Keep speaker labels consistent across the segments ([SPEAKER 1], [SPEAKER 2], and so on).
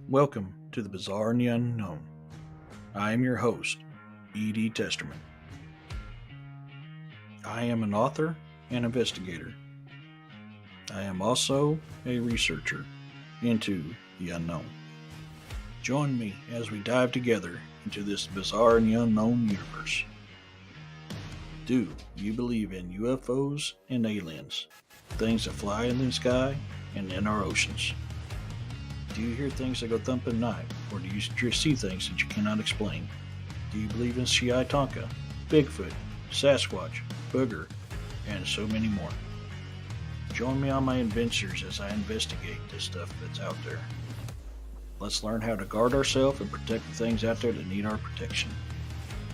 [SPEAKER 1] Welcome to the Bizarre and the Unknown. I am your host, E.D. Testerman. I am an author and investigator. I am also a researcher into the unknown. Join me as we dive together into this bizarre and the unknown universe. Do you believe in UFOs and aliens, things that fly in the sky and in our oceans? Do you hear things that go thump at night, or do you just see things that you cannot explain? Do you believe in Shiai Tonka, Bigfoot, Sasquatch, Booger, and so many more? Join me on my adventures as I investigate this stuff that's out there. Let's learn how to guard ourselves and protect the things out there that need our protection.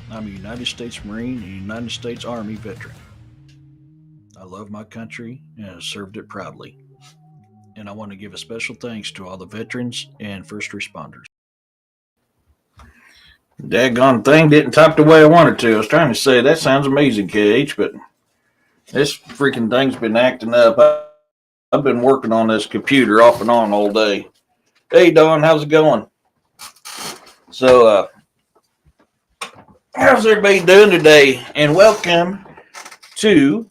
[SPEAKER 1] I'm a United States Marine and United States Army veteran. I love my country and have served it proudly. And I want to give a special thanks to all the veterans and first responders. Daggone thing didn't type the way I wanted to. I was trying to say, that sounds amazing, KH, but this freaking thing's been acting up. I've been working on this computer off and on all day. Hey, Don, how's it going? So, how's everybody doing today? And welcome to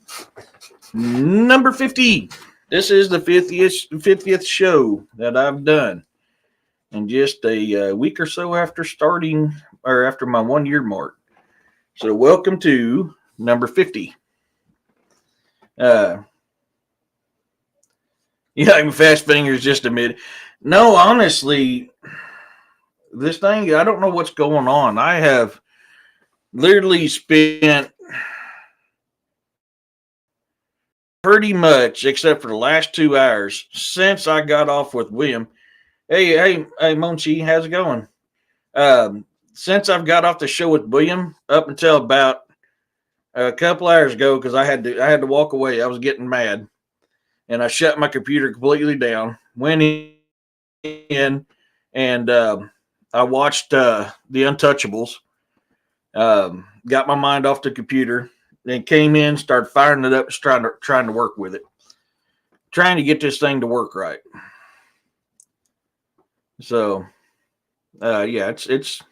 [SPEAKER 1] number 50. This is the 50th show that I've done. And just a week or so after starting, or after my 1 year mark. So welcome to number 50. Yeah, I'm fast fingers just a minute. No, honestly, this thing, I don't know what's going on. I have literally spent pretty much, except for the last 2 hours, since I got off with William. Hey, Monchi, how's it going? Since I've got off the show with William, up until about a couple hours ago, because I had to walk away. I was getting mad, and I shut my computer completely down. Went in, and I watched The Untouchables. Got my mind off the computer, then came in, started firing it up, just trying to work with it, trying to get this thing to work right. So, yeah, it's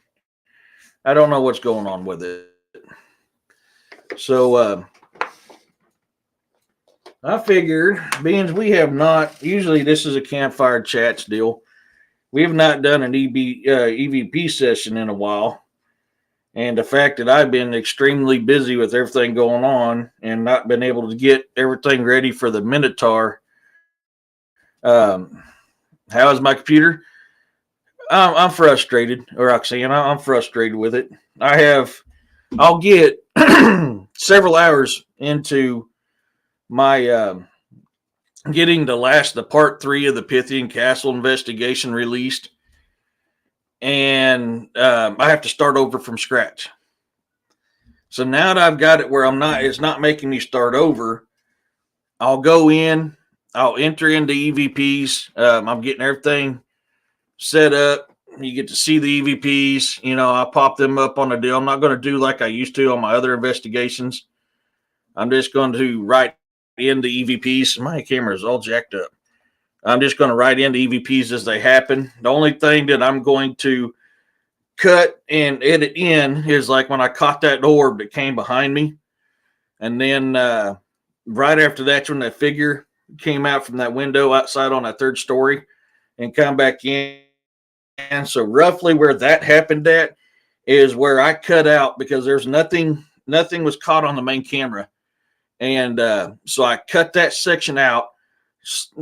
[SPEAKER 1] I don't know what's going on with it. So, I figured, being we have not, usually this is a campfire chats deal. We have not done an EVP session in a while. And the fact that I've been extremely busy with everything going on and not been able to get everything ready for the Minotaur. How is my computer? I'm frustrated, Roxanne. I'm frustrated with it. I'll get several hours into my getting the part 3 of the Pythian Castle investigation released. And I have to start over from scratch. So now that I've got it where it's not making me start over, I'll go in, I'll enter into EVPs. I'm getting everything set up. You get to see the EVPs. I'll pop them up on a deal. I'm not going to do like I used to on my other investigations. I'm just going to write in the EVPs. My camera is all jacked up. I'm just going to write in the EVPs as they happen. The only thing that I'm going to cut and edit in is like when I caught that orb that came behind me. And then right after that's when that figure came out from that window outside on that 3rd story and come back in. And so roughly where that happened at is where I cut out, because there's nothing was caught on the main camera. And so I cut that section out,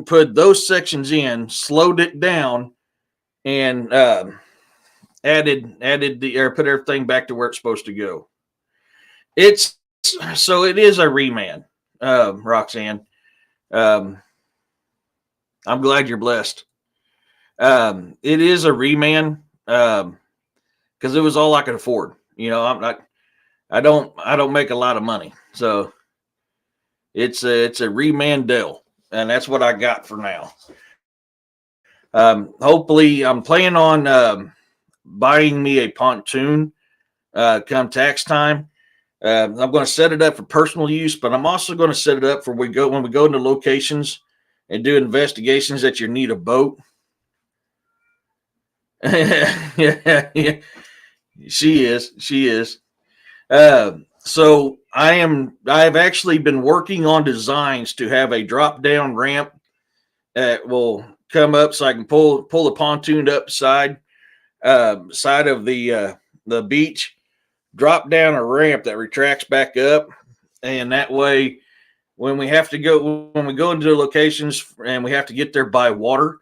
[SPEAKER 1] put those sections in, slowed it down, and put everything back to where it's supposed to go. It is a reman, Roxanne. I'm glad you're blessed. It is a reman because it was all I could afford. I don't make a lot of money, so it's a reman deal. And that's what I got for now. Hopefully, I'm planning on buying me a pontoon come tax time. I'm going to set it up for personal use, but I'm also going to set it up for when we go into locations and do investigations that you need a boat. Yeah, yeah, she is. She is. So I've actually been working on designs to have a drop down ramp that will come up so I can pull the pontoon up side of the beach, drop down a ramp that retracts back up, and that way when we go into locations and we have to get there by water,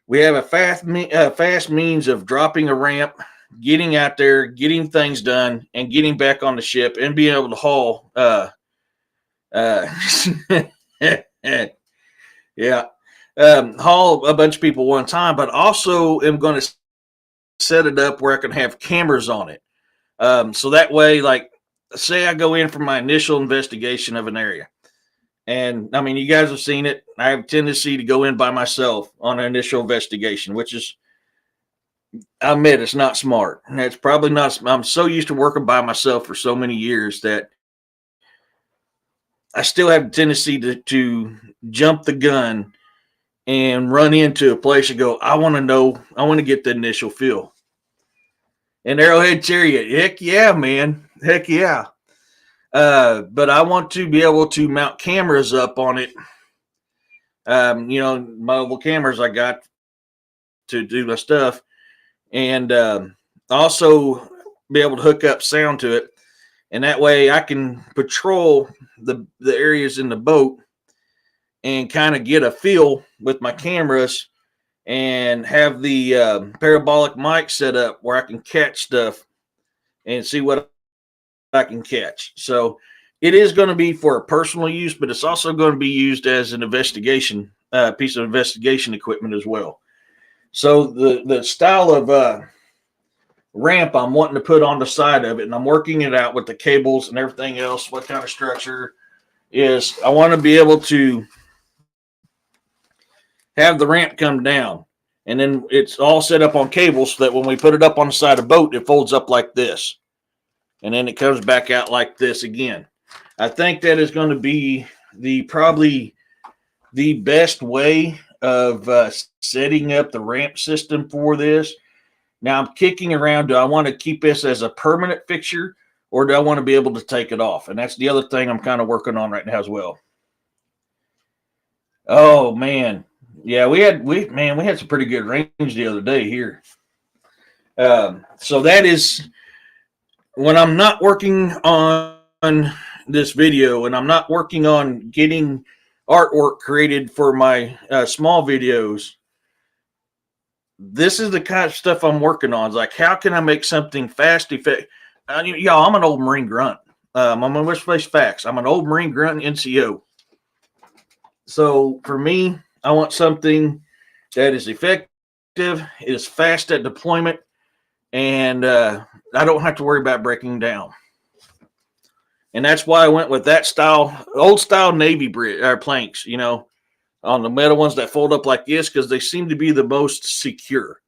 [SPEAKER 1] we have a fast means of dropping a ramp, getting out there, getting things done, and getting back on the ship and being able to haul. Uh, yeah, haul a bunch of people one time, but also am going to set it up where I can have cameras on it. So that way, like, say I go in for my initial investigation of an area. And I mean, you guys have seen it. I have a tendency to go in by myself on an initial investigation, which is, I admit, it's not smart. It's probably not. I'm so used to working by myself for so many years that I still have a tendency to jump the gun and run into a place and go, I want to know, I want to get the initial feel. And Arrowhead Chariot, heck yeah, man. Heck yeah. But I want to be able to mount cameras up on it. Mobile cameras I got to do my stuff, and also be able to hook up sound to it, and that way I can patrol the areas in the boat and kind of get a feel with my cameras, and have the parabolic mic set up where I can catch stuff and see what I can catch. So it is going to be for personal use, but it's also going to be used as an investigation piece of investigation equipment as well. So the style of ramp I'm wanting to put on the side of it, and I'm working it out with the cables and everything else, what kind of structure is, I want to be able to have the ramp come down, and then it's all set up on cables so that when we put it up on the side of the boat, it folds up like this, and then it comes back out like this again. I think that is going to be probably the best way of setting up the ramp system for this. Now I'm kicking around, do I want to keep this as a permanent fixture, or do I want to be able to take it off? And that's the other thing I'm kind of working on right now as well. Oh man. Yeah, we had some pretty good range the other day here. So that is when I'm not working on this video and I'm not working on getting artwork created for my small videos. This is the kind of stuff I'm working on. It's like, how can I make something fast, effective? Y'all, I'm an old Marine grunt. I'm on West Face Facts. I'm an old Marine grunt NCO. So for me, I want something that is effective, is fast at deployment, and I don't have to worry about breaking down. And that's why I went with that style, old style Navy planks, on the metal ones that fold up like this, because they seem to be the most secure.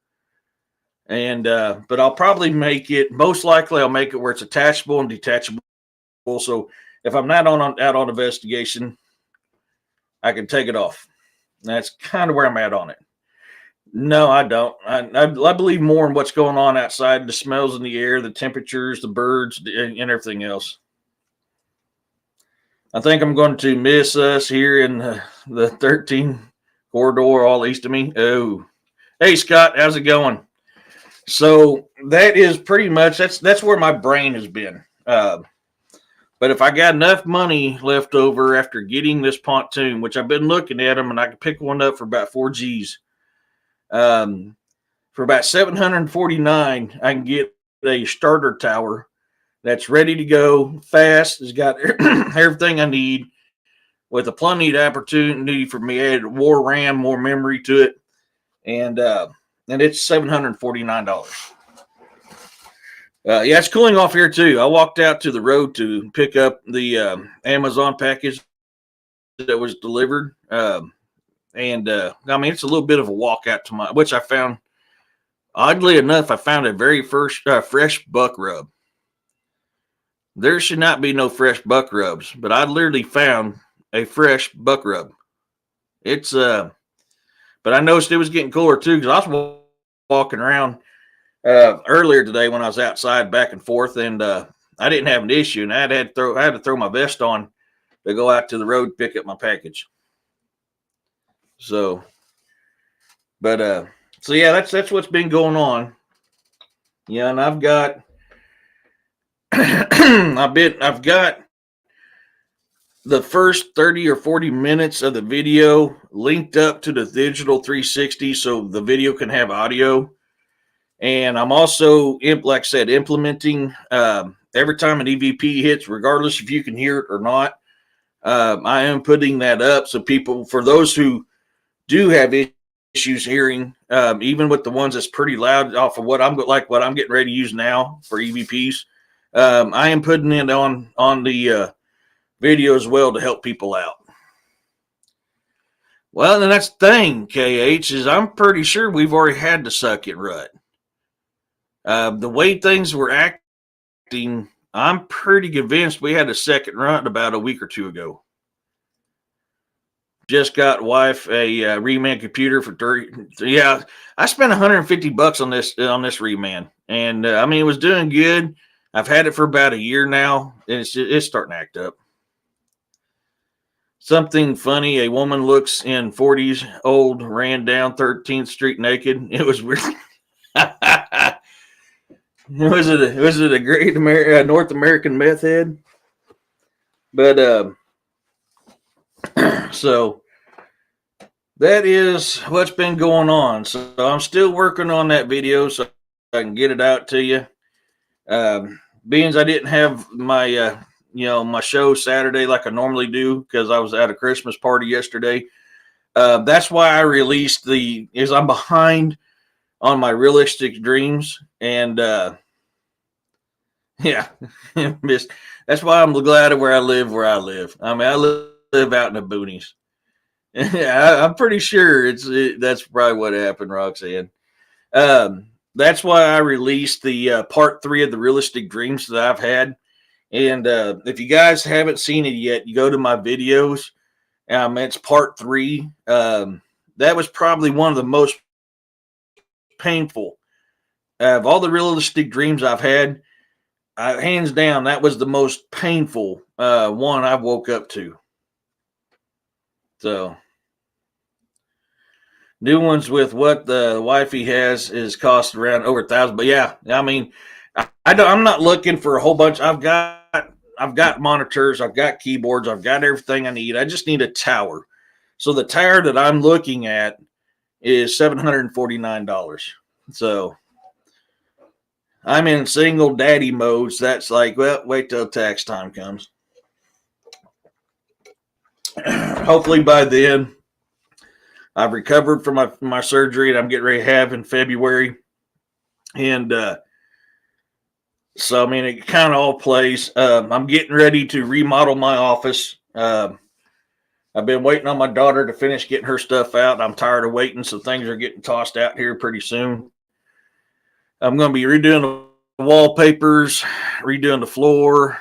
[SPEAKER 1] And but I'll probably make it, most likely I'll make it where it's attachable and detachable. So if I'm not out on investigation, I can take it off. That's kind of where I'm at on it. No, I don't. I believe more in what's going on outside, the smells in the air, the temperatures, the birds, and everything else. I think I'm going to miss us here in the 13 corridor all east of me. Oh, hey, Scott, how's it going? So that is pretty much, that's where my brain has been. But if I got enough money left over after getting this pontoon, which I've been looking at them, and I can pick one up for about 4 G's. For about $749, I can get a starter tower that's ready to go, fast. It's got everything I need, with a plenty of opportunity for me to add more RAM, more memory to it, and it's $749. Yeah, it's cooling off here too. I walked out to the road to pick up the Amazon package that was delivered, and I mean, it's a little bit of a walk out to which I found. Oddly enough, I found a very fresh buck rub. There should not be no fresh buck rubs, but I literally found a fresh buck rub. It's but I noticed it was getting cooler too, because I was walking around earlier today when I was outside back and forth, and I didn't have an issue, and I had to throw my vest on to go out to the road pick up my package. So, but so yeah, that's what's been going on. Yeah, and I've got I've got the first 30 or 40 minutes of the video linked up to the digital 360 so the video can have audio. And I'm also, like I said, implementing every time an EVP hits, regardless if you can hear it or not. I am putting that up so people, for those who do have issues hearing, even with the ones that's pretty loud off of what I'm getting ready to use now for EVPs, I am putting it on the video as well to help people out. Well, and that's the thing, KH, is I'm pretty sure we've already had the second rut. The way things were acting, I'm pretty convinced we had a second rut about a week or two ago. Just got wife a reman computer for 30. Yeah, I spent $150 on this reman, and I mean it was doing good. I've had it for about a year now, and it's starting to act up. Something funny, a woman looks in 40s old, ran down 13th Street naked. It was weird. Was it a great North American meth head? But so that is what's been going on. So I'm still working on that video so I can get it out to you. Being I didn't have my my show Saturday like I normally do because I was at a Christmas party yesterday. That's why I released I'm behind on my realistic dreams, and yeah, that's why I'm glad of where I live. I mean, I live out in the boonies. Yeah, I'm pretty sure that's probably what happened, Roxanne. That's why I released the part 3 of the realistic dreams that I've had. And if you guys haven't seen it yet, you go to my videos. It's part 3. That was probably one of the most painful of all the realistic dreams I've had. Hands down, that was the most painful one I've woke up to. So, new ones with what the wifey has is cost around over $1,000. But yeah, I mean, I'm not looking for a whole bunch. I've got monitors, I've got keyboards, I've got everything I need. I just need a tower. So the tower that I'm looking at is $749. So I'm in single daddy mode. So that's like, well, wait till tax time comes. Hopefully by then I've recovered from my surgery that I'm getting ready to have in February. And so, I mean, it kind of all plays. I'm getting ready to remodel my office. I've been waiting on my daughter to finish getting her stuff out. I'm tired of waiting, so things are getting tossed out here pretty soon. I'm going to be redoing the wallpapers, redoing the floor,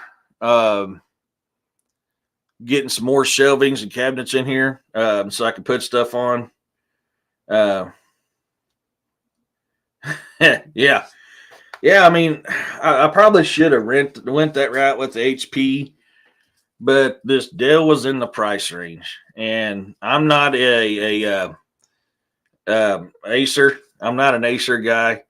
[SPEAKER 1] getting some more shelvings and cabinets in here so I can put stuff on. Yeah. I mean, I probably should have went that route with the HP, but this Dell was in the price range, and I'm not a Acer. I'm not an Acer guy.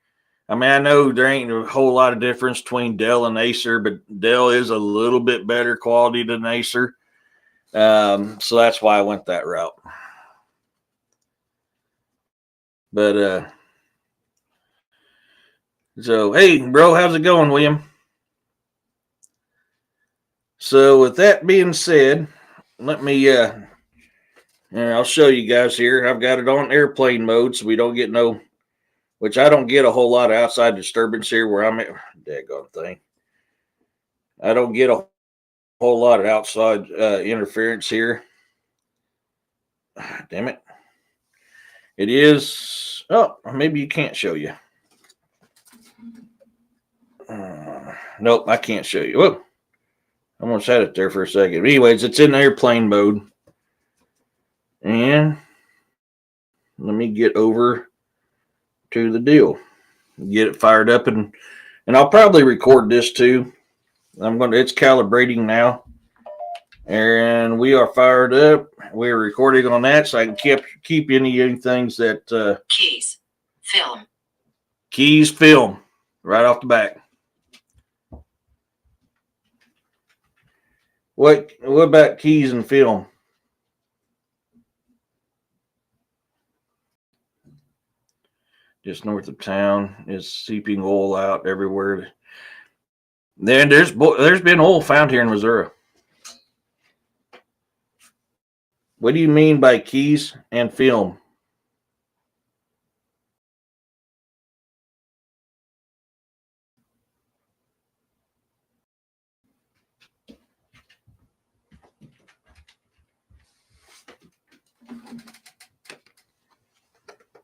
[SPEAKER 1] I mean, I know there ain't a whole lot of difference between Dell and Acer, but Dell is a little bit better quality than Acer. So that's why I went that route. But so hey, bro, how's it going, William? So with that being said, let me I'll show you guys here. I've got it on airplane mode so we don't get which I don't get a whole lot of outside disturbance here where I'm at. Daggone thing. I don't get a whole lot of outside interference here. Damn it. It is. Oh, maybe you can't show you. Nope, I can't show you. Whoa. I'm going to set it there for a second. Anyways, it's in airplane mode. And let me get over to the deal. Get it fired up, and I'll probably record this too. It's calibrating now, and we are fired up. We're recording on that, so I can keep any things that
[SPEAKER 2] keys
[SPEAKER 1] film right off the back. What about keys and film? Just north of town is seeping oil out everywhere. Then there's been oil found here in Missouri. What do you mean by keys and film?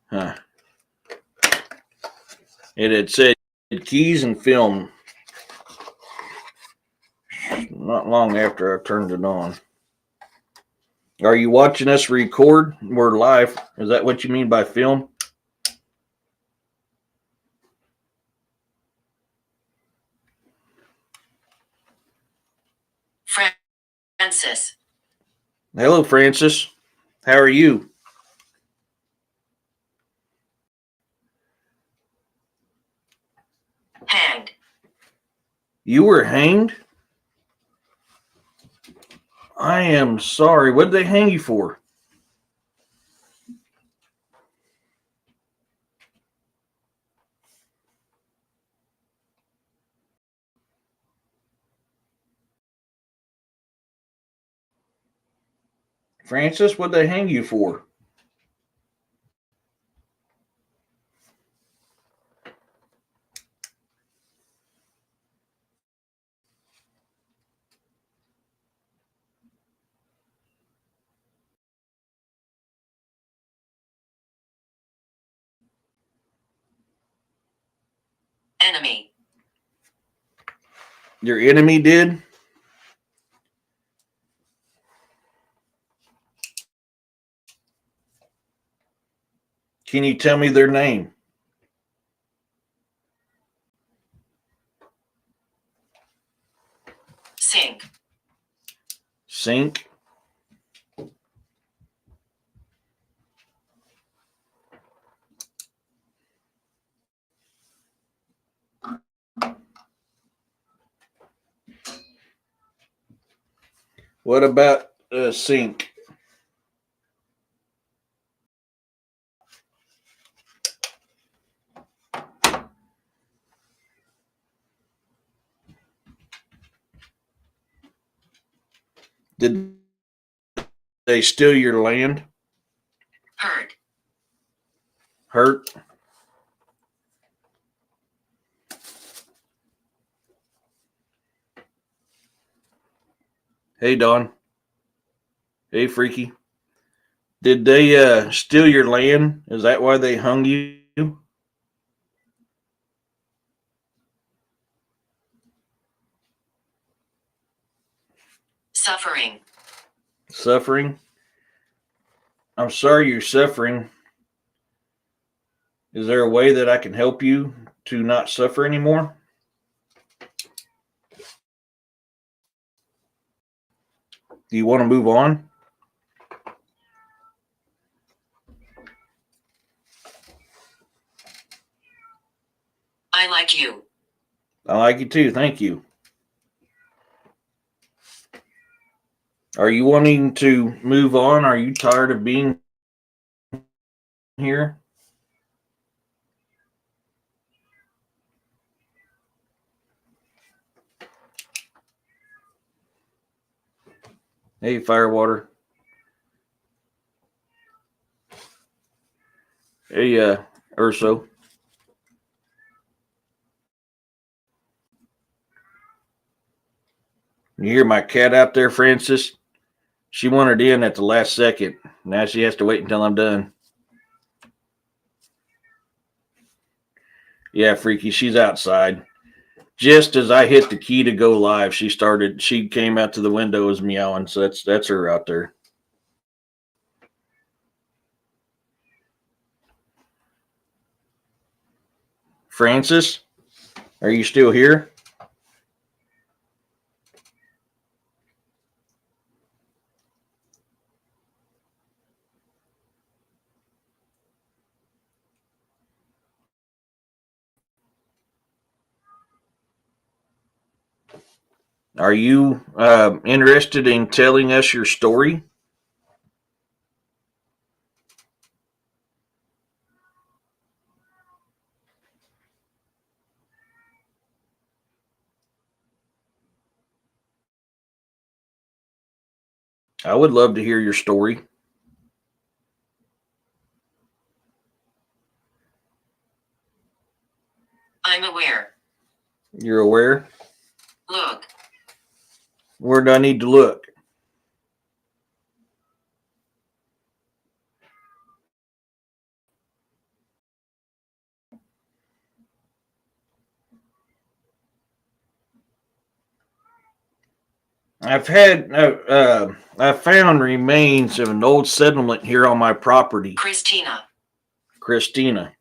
[SPEAKER 1] Huh. It had said keys and film not long after I turned it on. Are you watching us record? We're live. Is that what you mean by film?
[SPEAKER 2] Francis.
[SPEAKER 1] Hello, Francis. How are you?
[SPEAKER 2] Hanged.
[SPEAKER 1] You were hanged? I am sorry. What did they hang you for? Francis, what did they hang you for?
[SPEAKER 2] Enemy.
[SPEAKER 1] Your enemy did? Can you tell me their name?
[SPEAKER 2] Sink.
[SPEAKER 1] Sink? What about sink? Did they steal your land? Hurt? Hey, Don. Hey, Freaky. Did they steal your land? Is that why they hung you?
[SPEAKER 2] Suffering.
[SPEAKER 1] Suffering? I'm sorry you're suffering. Is there a way that I can help you to not suffer anymore? Do you want to move on?
[SPEAKER 2] I like you.
[SPEAKER 1] I like you too. Thank you. Are you wanting to move on? Are you tired of being here? Hey, Firewater. Hey, Urso. You hear my cat out there, Francis? She wandered in at the last second. Now she has to wait until I'm done. Yeah, Freaky, she's outside. Just as I hit the key to go live, she came out to the window as meowing, so that's her out there. Francis, are you still here? Are you interested in telling us your story? I would love to hear your story.
[SPEAKER 2] I'm aware.
[SPEAKER 1] You're aware?
[SPEAKER 2] Look.
[SPEAKER 1] Where do I need to look? I found remains of an old settlement here on my property.
[SPEAKER 2] Christina.
[SPEAKER 1] Christina.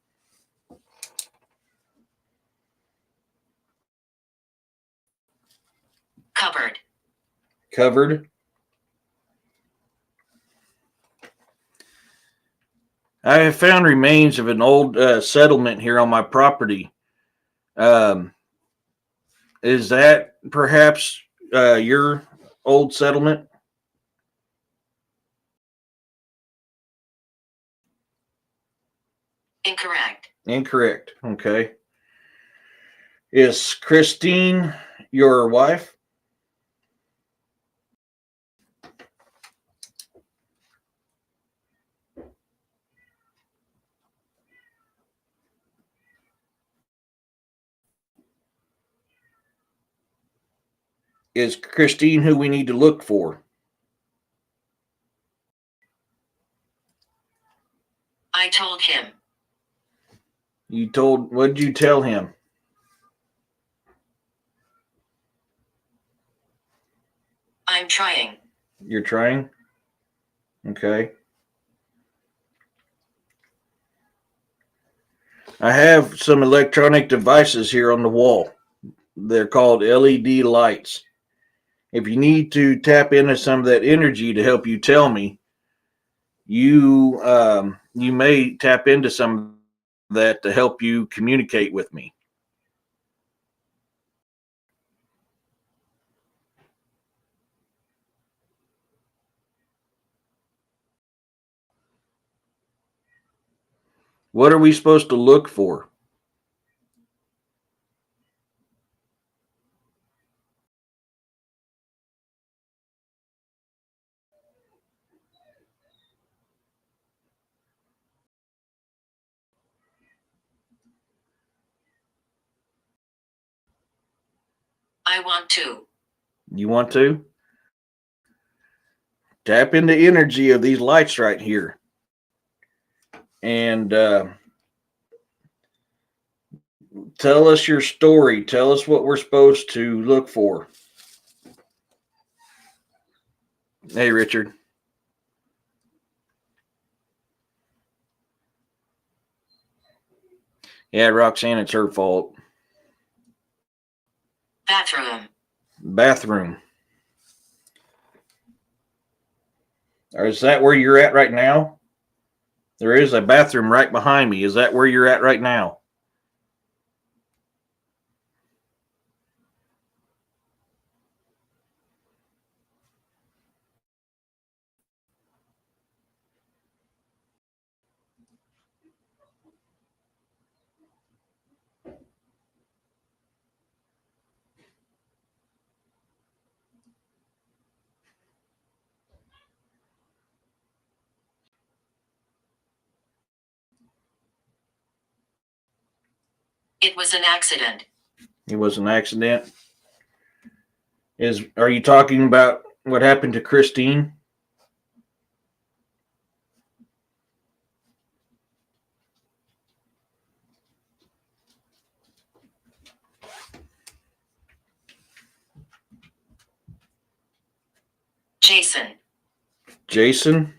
[SPEAKER 2] Covered.
[SPEAKER 1] Covered. I have found remains of an old settlement here on my property. Is that perhaps your old settlement?
[SPEAKER 2] Incorrect.
[SPEAKER 1] Incorrect. Okay. Is Christine your wife? Is Christine who we need to look for?
[SPEAKER 2] I told him.
[SPEAKER 1] What did you tell him?
[SPEAKER 2] I'm trying.
[SPEAKER 1] You're trying? Okay. I have some electronic devices here on the wall. They're called LED lights. If you need to tap into some of that energy to help you tell me, you may tap into some of that to help you communicate with me. What are we supposed to look for?
[SPEAKER 2] I want to.
[SPEAKER 1] You want to? Tap into energy of these lights right here. And tell us your story. Tell us what we're supposed to look for. Hey, Richard. Yeah, Roxanne, it's her fault.
[SPEAKER 2] Bathroom.
[SPEAKER 1] Bathroom. Or is that where you're at right now? There is a bathroom right behind me. Is that where you're at right now?
[SPEAKER 2] It was an accident.
[SPEAKER 1] It was an accident. Are you talking about what happened to Christine?
[SPEAKER 2] Jason.
[SPEAKER 1] Jason?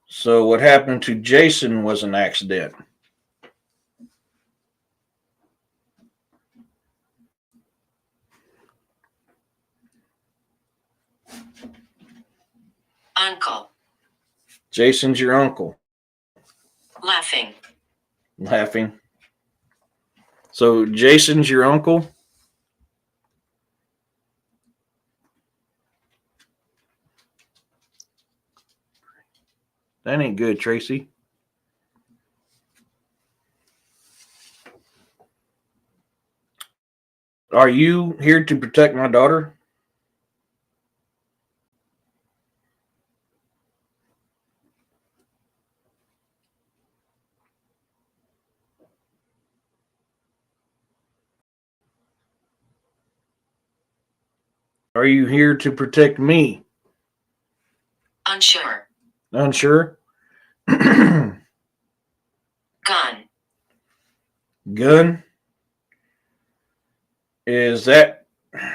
[SPEAKER 1] So what happened to Jason was an accident.
[SPEAKER 2] Uncle.
[SPEAKER 1] Jason's your uncle.
[SPEAKER 2] Laughing.
[SPEAKER 1] Laughing. So Jason's your uncle? That ain't good, Tracy. Are you here to protect my daughter? Are you here to protect me?
[SPEAKER 2] Unsure.
[SPEAKER 1] Unsure? Gun.
[SPEAKER 2] Gun.
[SPEAKER 1] Is that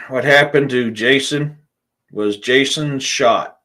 [SPEAKER 1] what happened to Jason? Was Jason shot?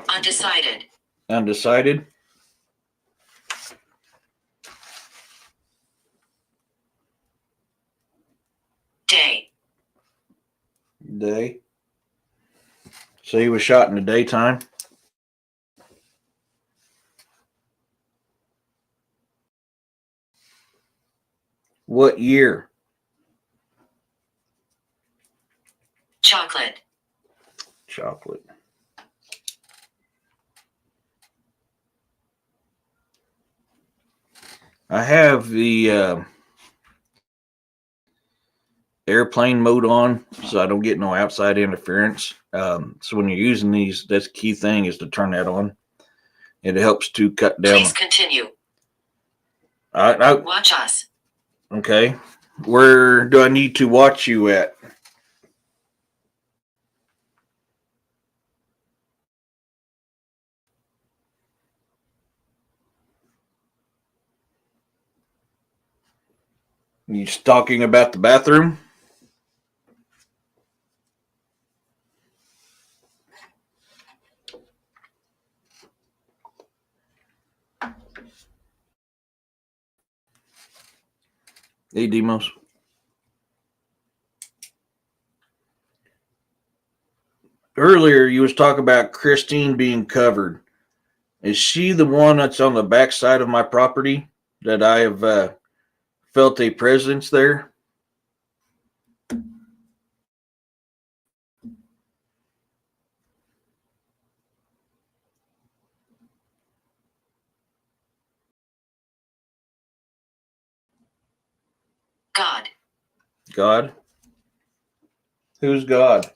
[SPEAKER 2] Undecided.
[SPEAKER 1] Undecided?
[SPEAKER 2] Day.
[SPEAKER 1] Day. So he was shot in the daytime? What year?
[SPEAKER 2] Chocolate.
[SPEAKER 1] Chocolate. I have the airplane mode on so I don't get no outside interference. So when you're using these, that's the key thing is to turn that on. It helps to cut down.
[SPEAKER 2] Please continue.
[SPEAKER 1] Watch
[SPEAKER 2] us.
[SPEAKER 1] Okay. Where do I need to watch you at? You talking about the bathroom? Hey, Demos. Earlier, you was talking about Christine being covered. Is she the one that's on the back side of my property that I have felt a presence there?
[SPEAKER 2] God.
[SPEAKER 1] God? Who's God?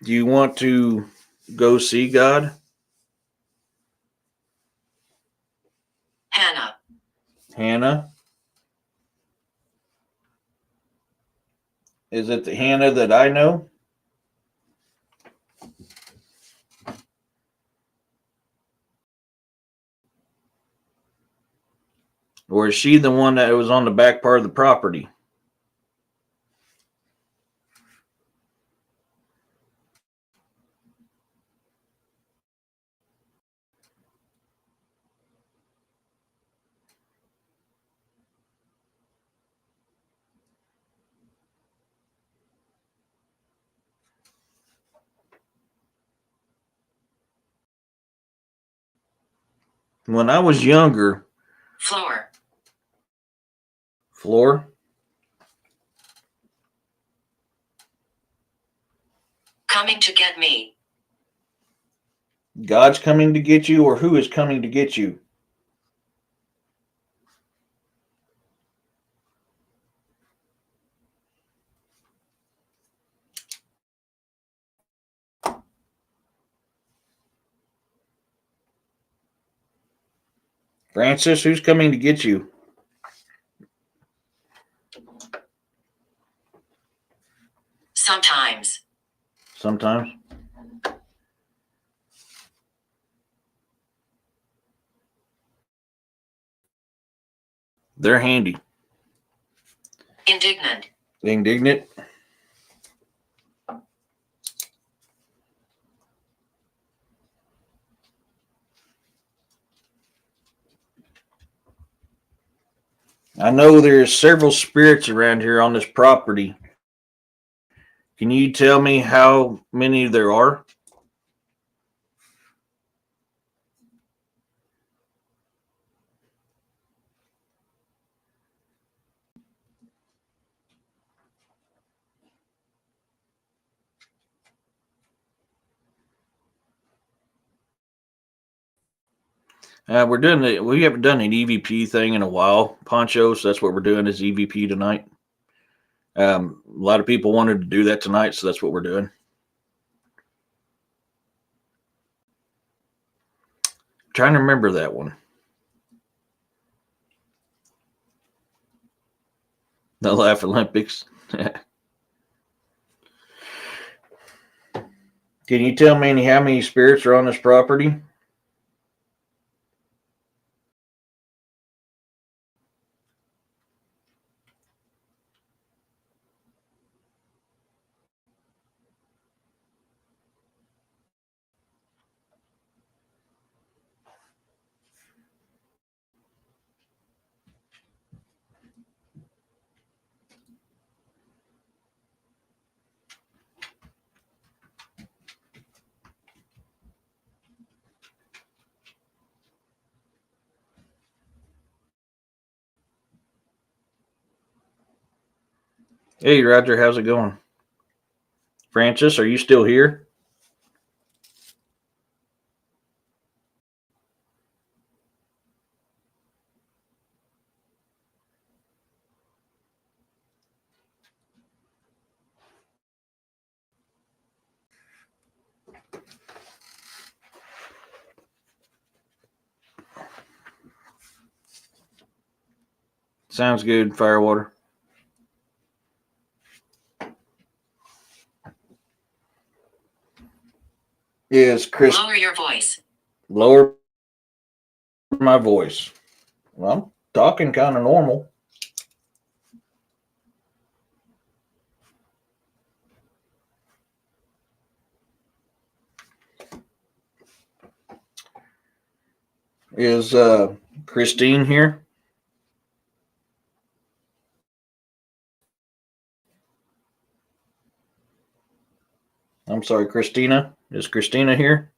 [SPEAKER 1] Do you want to go see God?
[SPEAKER 2] Hannah.
[SPEAKER 1] Hannah? Is it the Hannah that I know? Or is she the one that was on the back part of the property? When I was younger,
[SPEAKER 2] Floor.
[SPEAKER 1] Floor?
[SPEAKER 2] Coming to get me.
[SPEAKER 1] God's coming to get you, or who is coming to get you? Francis, who's coming to get you?
[SPEAKER 2] Sometimes.
[SPEAKER 1] Sometimes. They're handy.
[SPEAKER 2] Indignant.
[SPEAKER 1] Indignant. I know there's several spirits around here on this property. Can you tell me how many there are? We're doing it. We haven't done an EVP thing in a while, Poncho. So that's what we're doing is EVP tonight. A lot of people wanted to do that tonight, so that's what we're doing. Trying to remember that one. The Laugh Olympics. Can you tell me how many spirits are on this property? Hey, Roger, how's it going? Francis, are you still here? Sounds good, Firewater. Yes, Chris.
[SPEAKER 2] Lower your voice.
[SPEAKER 1] Lower my voice. Well, I'm talking kind of normal. Is Christine here? I'm sorry, Christina. Is Christina here?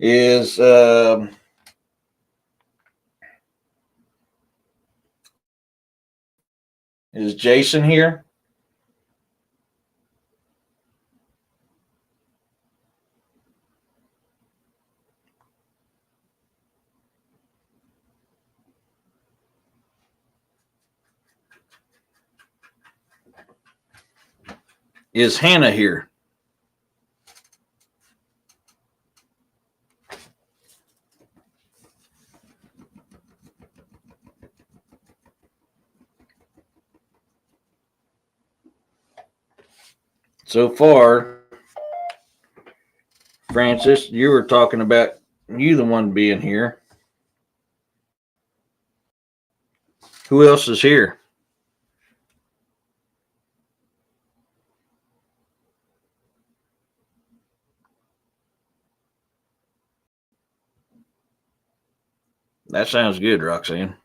[SPEAKER 1] Is Jason here? Is Hannah here? So far, Francis, you were talking about you the one being here. Who else is here? That sounds good, Roxanne.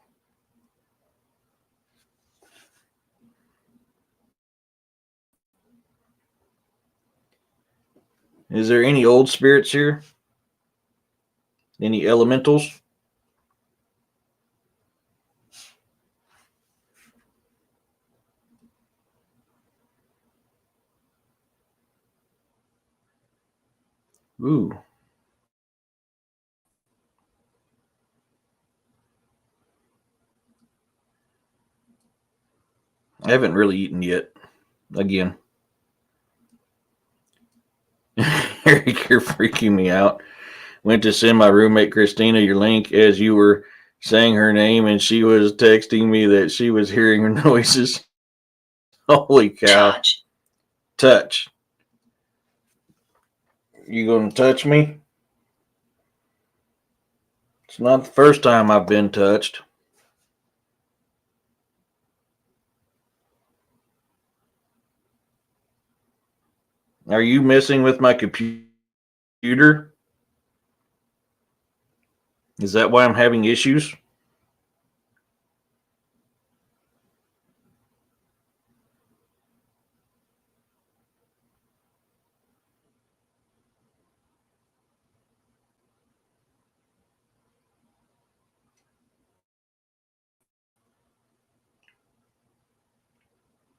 [SPEAKER 1] Is there any old spirits here? Any elementals? Ooh. I haven't really eaten yet. Again. Eric, you're freaking me out. Went to send my roommate Christina your link as you were saying her name, and she was texting me that she was hearing her noises. Holy cow. Touch. You gonna touch me? It's not the first time I've been touched. Are you messing with my computer? Is that why I'm having issues?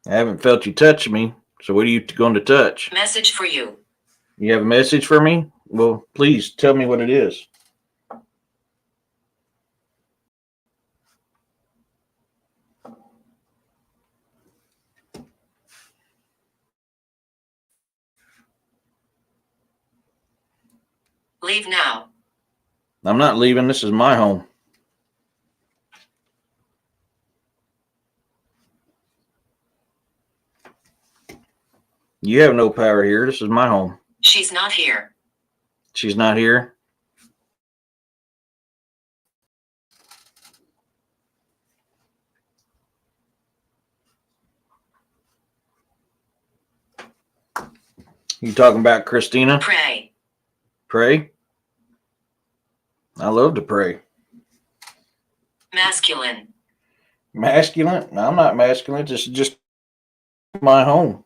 [SPEAKER 1] I haven't felt you touch me, so what are you going to touch?
[SPEAKER 2] Message for you.
[SPEAKER 1] You have a message for me? Well, please tell me what it is.
[SPEAKER 2] Leave now.
[SPEAKER 1] I'm not leaving. This is my home. You have no power here. This is my home.
[SPEAKER 2] She's not here.
[SPEAKER 1] She's not here. You talking about Christina?
[SPEAKER 2] Pray.
[SPEAKER 1] Pray? I love to pray.
[SPEAKER 2] Masculine.
[SPEAKER 1] Masculine? No, I'm not masculine. This is just my home.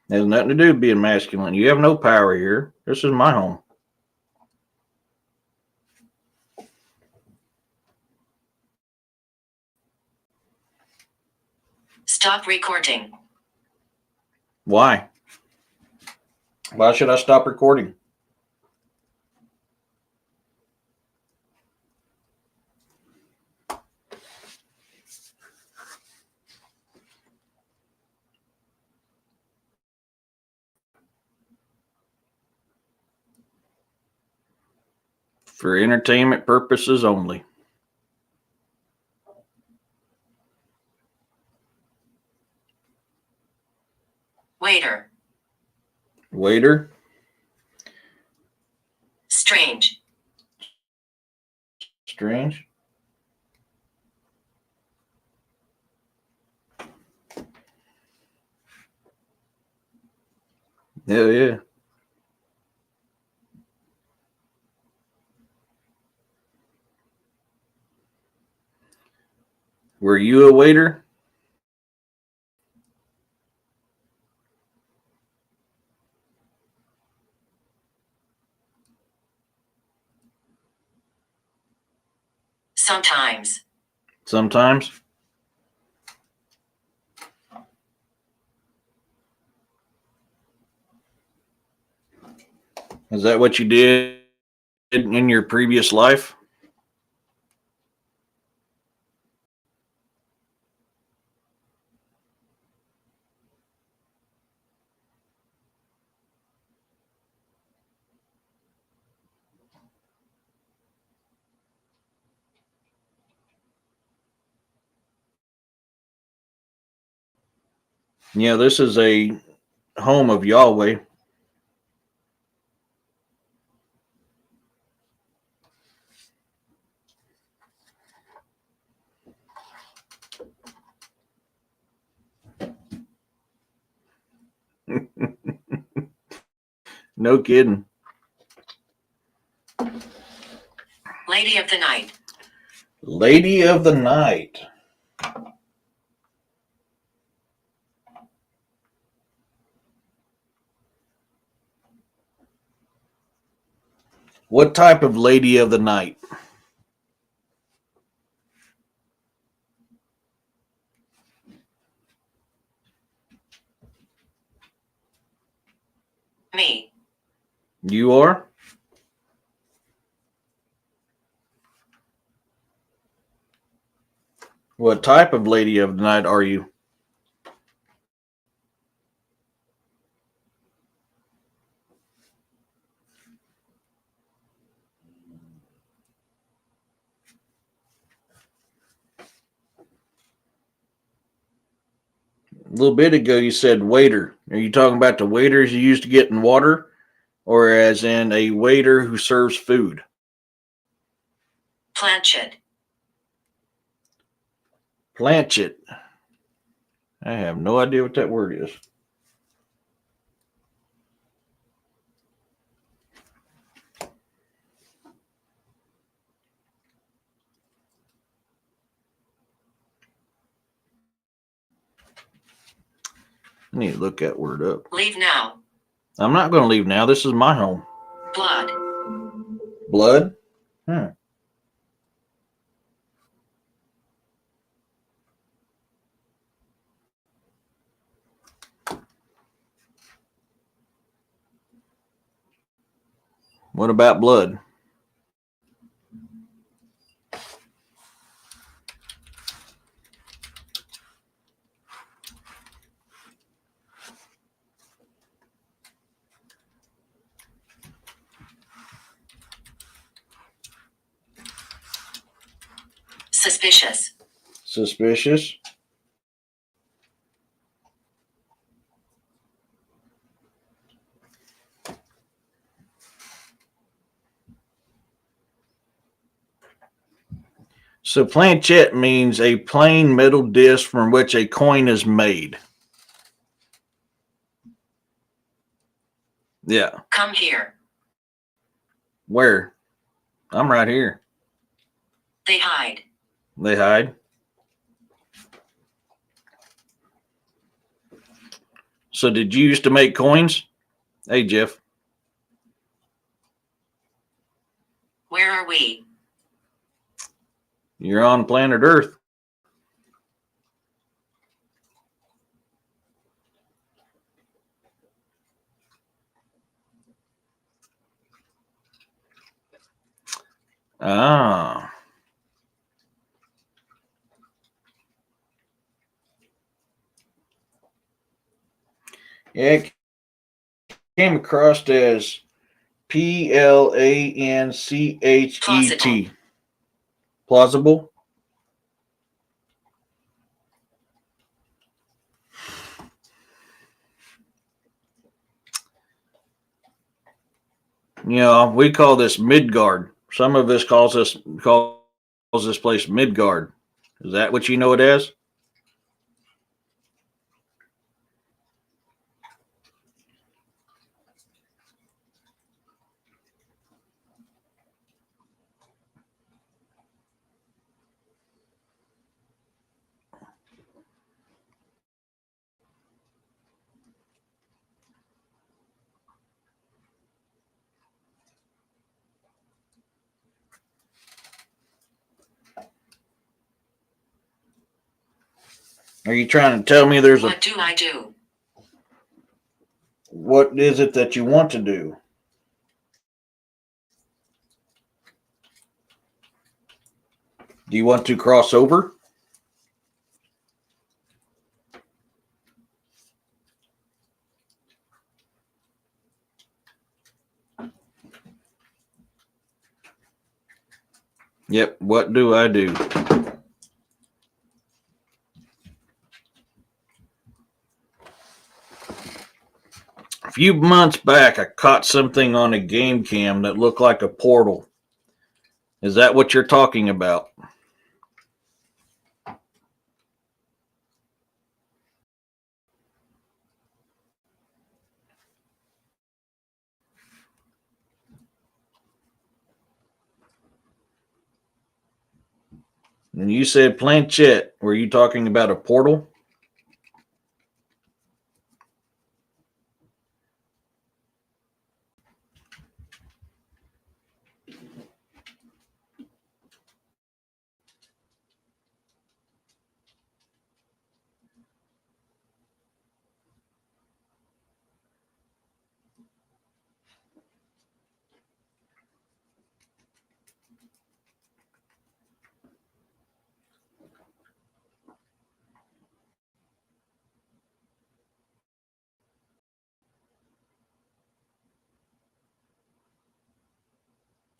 [SPEAKER 1] It has nothing to do with being masculine. You have no power here. This is my home.
[SPEAKER 2] Stop recording.
[SPEAKER 1] Why? Why should I stop recording? For entertainment purposes only.
[SPEAKER 2] Waiter.
[SPEAKER 1] Waiter?
[SPEAKER 2] Strange.
[SPEAKER 1] Strange? Hell yeah. Were you a waiter?
[SPEAKER 2] Sometimes.
[SPEAKER 1] Sometimes. Is that what you did in your previous life? Yeah, this is a home of Yahweh. No kidding.
[SPEAKER 2] Lady of the night.
[SPEAKER 1] Lady of the night. What type of lady of the night?
[SPEAKER 2] Me.
[SPEAKER 1] You are? What type of lady of the night are you? A little bit ago you said waiter. Are you talking about the waiters you used to get in water? Or as in a waiter who serves food?
[SPEAKER 2] Planchet.
[SPEAKER 1] Planchet. I have no idea what that word is. I need to look that word up.
[SPEAKER 2] Leave now.
[SPEAKER 1] I'm not going to leave now. This is my home.
[SPEAKER 2] Blood.
[SPEAKER 1] Blood? What about blood?
[SPEAKER 2] Suspicious.
[SPEAKER 1] Suspicious? So planchet means a plain metal disc from which a coin is made. Yeah.
[SPEAKER 2] Come here.
[SPEAKER 1] Where? I'm right here.
[SPEAKER 2] They hide.
[SPEAKER 1] They hide. So did you used to make coins? Hey, Jeff.
[SPEAKER 2] Where are we?
[SPEAKER 1] You're on planet Earth. Ah. Yeah, it came across as Planchet. Plausible? You know, we call this Midgard. Some of us calls this place Midgard. Is that what you know it as? Are you trying to tell me there's
[SPEAKER 2] What do I do?
[SPEAKER 1] what is it that you want to do? Do you want to cross over? Yep. What do I do? A few months back, I caught something on a game cam that looked like a portal. Is that what you're talking about? And you said planchet. Were you talking about a portal?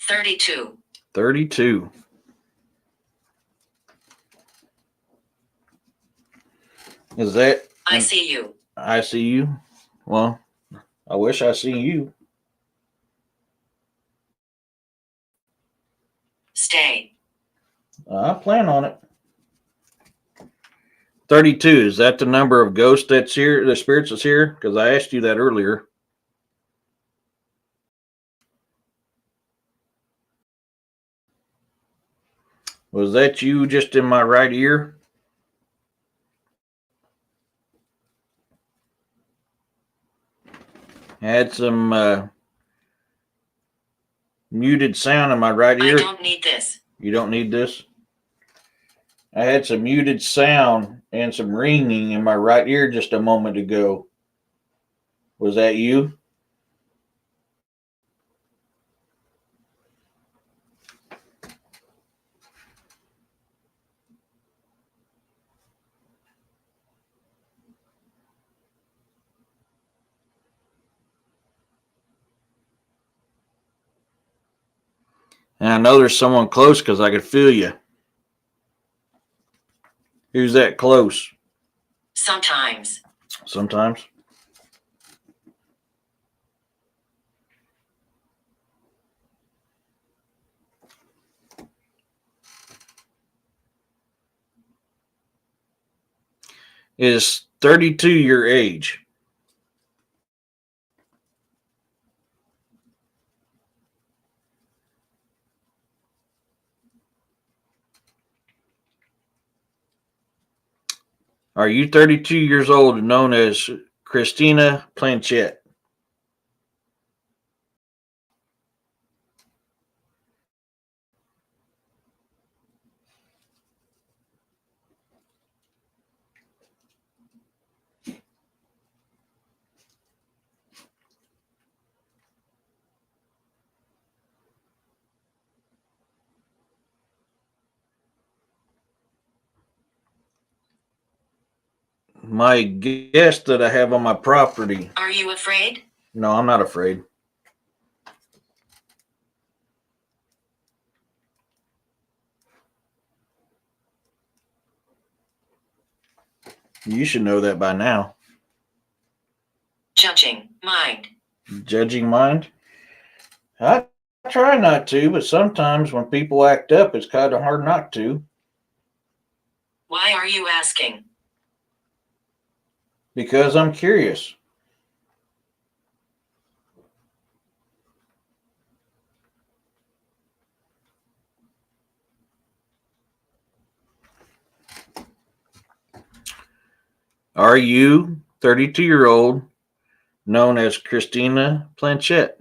[SPEAKER 2] 32.
[SPEAKER 1] 32. Is that?
[SPEAKER 2] I see you.
[SPEAKER 1] I see you. Well, I wish I see you.
[SPEAKER 2] Stay.
[SPEAKER 1] I plan on it. 32. Is that the number of ghosts that's here, the spirits that's here? Because I asked you that earlier. Was that you just in my right ear? I had some muted sound in my right ear.
[SPEAKER 2] I don't need this.
[SPEAKER 1] You don't need this? I had some muted sound and some ringing in my right ear just a moment ago. Was that you? And I know there's someone close because I could feel you. Who's that close?
[SPEAKER 2] Sometimes.
[SPEAKER 1] Sometimes. Is 32 your age? Are you 32 years old and known as Christina Planchette? My guest that I have on my property.
[SPEAKER 2] Are you afraid?
[SPEAKER 1] No, I'm not afraid. You should know that by now.
[SPEAKER 2] Judging mind.
[SPEAKER 1] Judging mind? I try not to, but sometimes when people act up, it's kind of hard not to.
[SPEAKER 2] Why are you asking?
[SPEAKER 1] Because I'm curious. Are you 32-year-old known as Christina Planchette?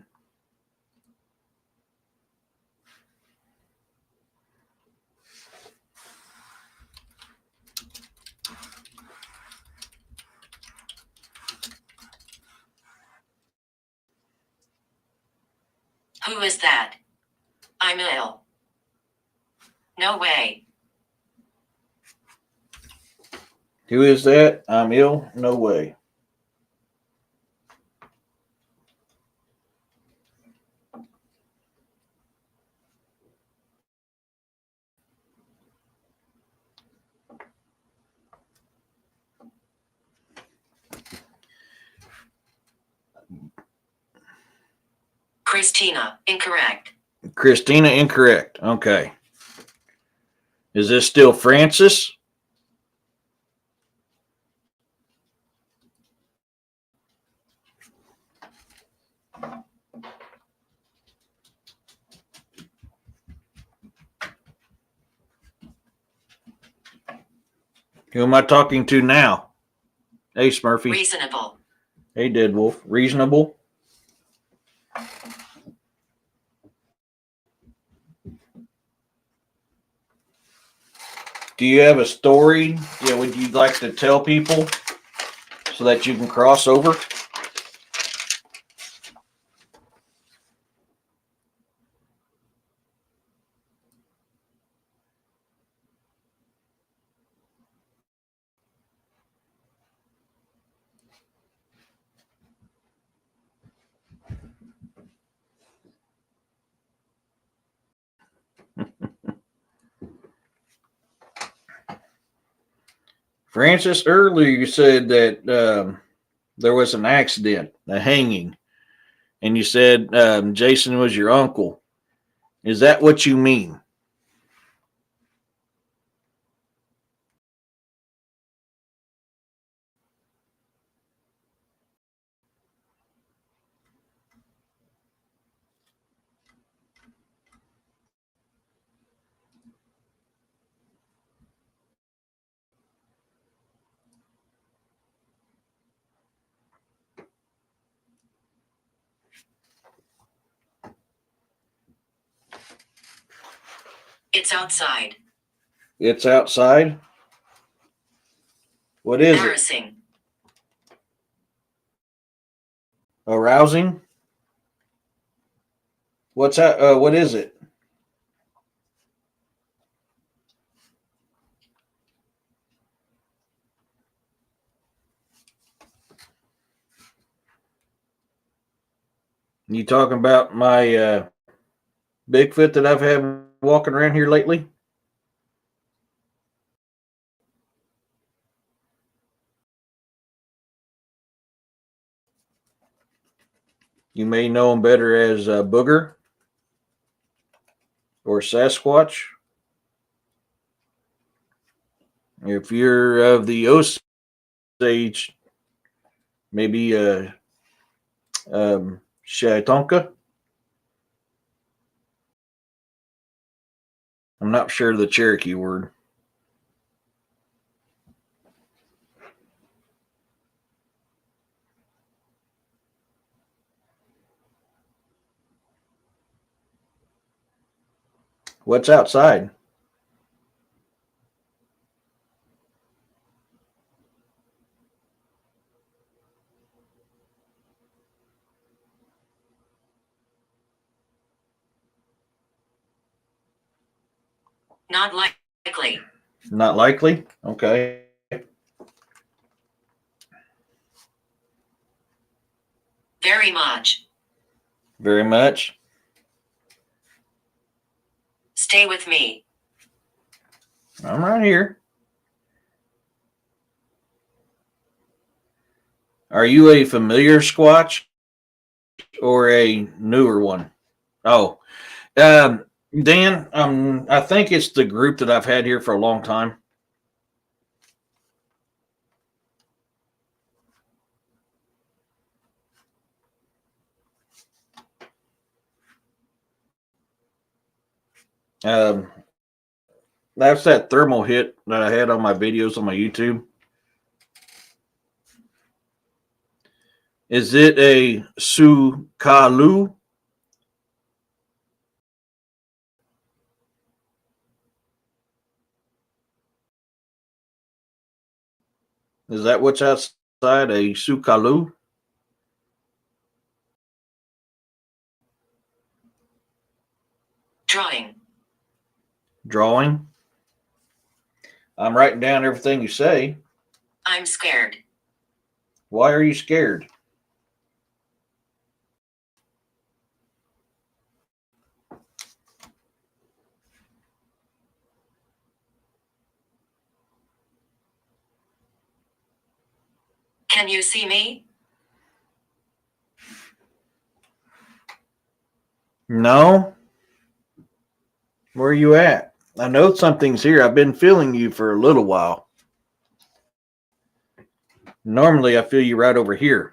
[SPEAKER 2] Who is that? I'm ill. No way.
[SPEAKER 1] Who is that? I'm ill? No way.
[SPEAKER 2] Christina, incorrect.
[SPEAKER 1] Christina, incorrect. Okay. Is this still Francis? Who am I talking to now? Hey, Smurfy.
[SPEAKER 2] Reasonable.
[SPEAKER 1] Hey, Deadwolf. Reasonable? Do you have a story that would you like to tell people so that you can cross over? Francis, earlier you said that there was an accident, a hanging, and you said Jason was your uncle. Is that what you mean?
[SPEAKER 2] It's outside.
[SPEAKER 1] It's outside? What is it?
[SPEAKER 2] Embarrassing.
[SPEAKER 1] Arousing? What's that? What is it? You talking about my Bigfoot that I've had walking around here lately? You may know him better as Booger or Sasquatch. If you're of the Osage, maybe Shaitonka. I'm not sure of the Cherokee word. What's outside?
[SPEAKER 2] Not likely.
[SPEAKER 1] Not likely? Okay.
[SPEAKER 2] Very much.
[SPEAKER 1] Very much.
[SPEAKER 2] Stay with me.
[SPEAKER 1] I'm right here. Are you a familiar Squatch or a newer one? Oh, Dan, I think it's the group that I've had here for a long time. Um, that's that thermal hit that I had on my videos on my YouTube. Is it a Sukalu? Is that what's outside? A Sukalu?
[SPEAKER 2] Drawing.
[SPEAKER 1] Drawing? I'm writing down everything you say.
[SPEAKER 2] I'm scared.
[SPEAKER 1] Why are you scared?
[SPEAKER 2] Can you see me?
[SPEAKER 1] No. Where are you at? I know something's here. I've been feeling you for a little while. Normally, I feel you right over here.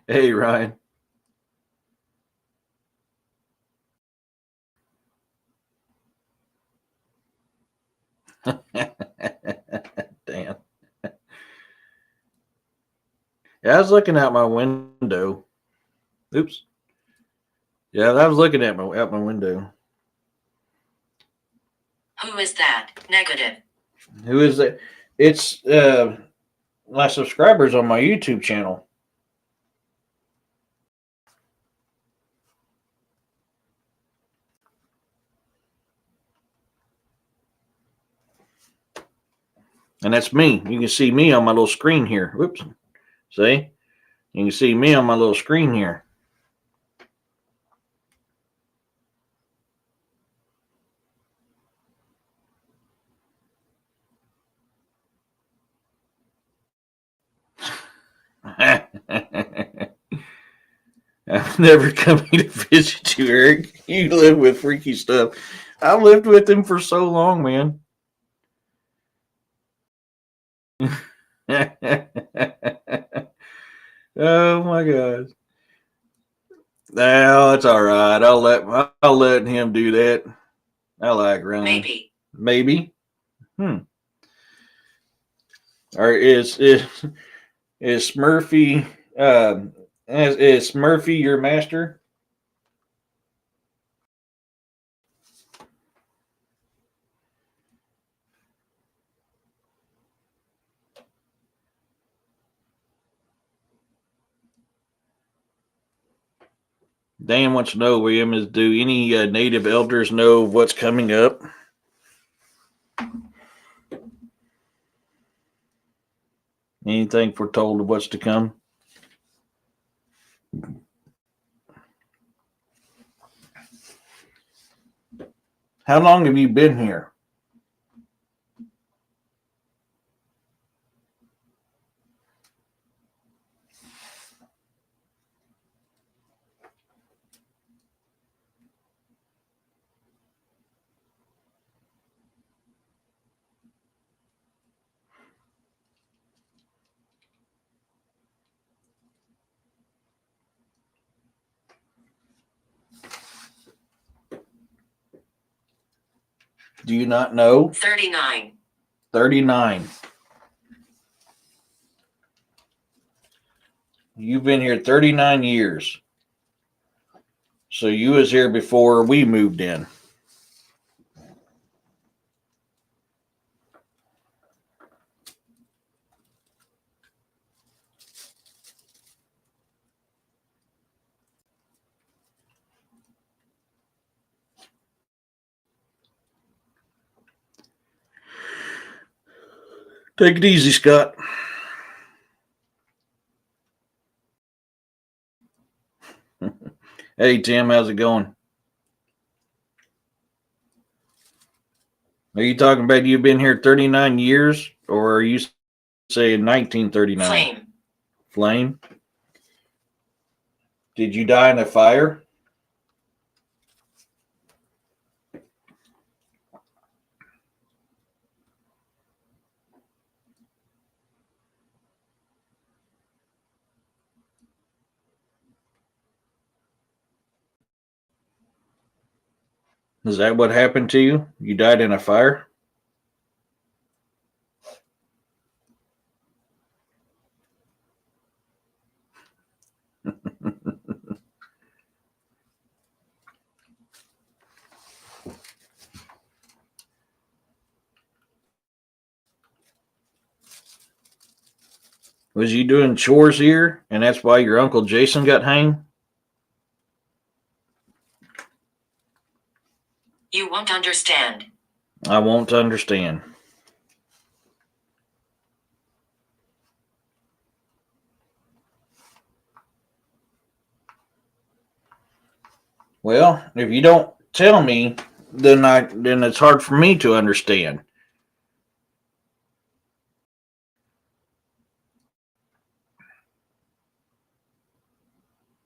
[SPEAKER 1] Hey, Ryan. Damn. Yeah, I was looking out my window. Oops. Yeah, I was looking at out my window.
[SPEAKER 2] Who is that? Negative.
[SPEAKER 1] Who is that? It's my subscribers on my YouTube channel. And that's me. You can see me on my little screen here. Whoops. See? You can see me on my little screen here. I've never come here to visit you, Eric. You live with freaky stuff. I've lived with him for so long, man. Oh my God. No, it's all right. I'll let him do that. I like running.
[SPEAKER 2] Maybe.
[SPEAKER 1] Maybe. Or is Smurfy is Smurfy your master? Dan wants to know, William, is do any native elders know what's coming up? Anything foretold of what's to come? How long have you been here? Do you not know?
[SPEAKER 2] 39.
[SPEAKER 1] 39. You've been here 39 years. So you was here before we moved in. Take it easy, Scott. Hey, Tim, how's it going? Are you talking about you've been here 39 years, or are you saying 1939?
[SPEAKER 2] Flame.
[SPEAKER 1] Flame? Did you die in a fire? Is that what happened to you? You died in a fire? Was you doing chores here, and that's why your Uncle Jason got hanged?
[SPEAKER 2] You won't understand.
[SPEAKER 1] I won't understand. Well, if you don't tell me, then it's hard for me to understand.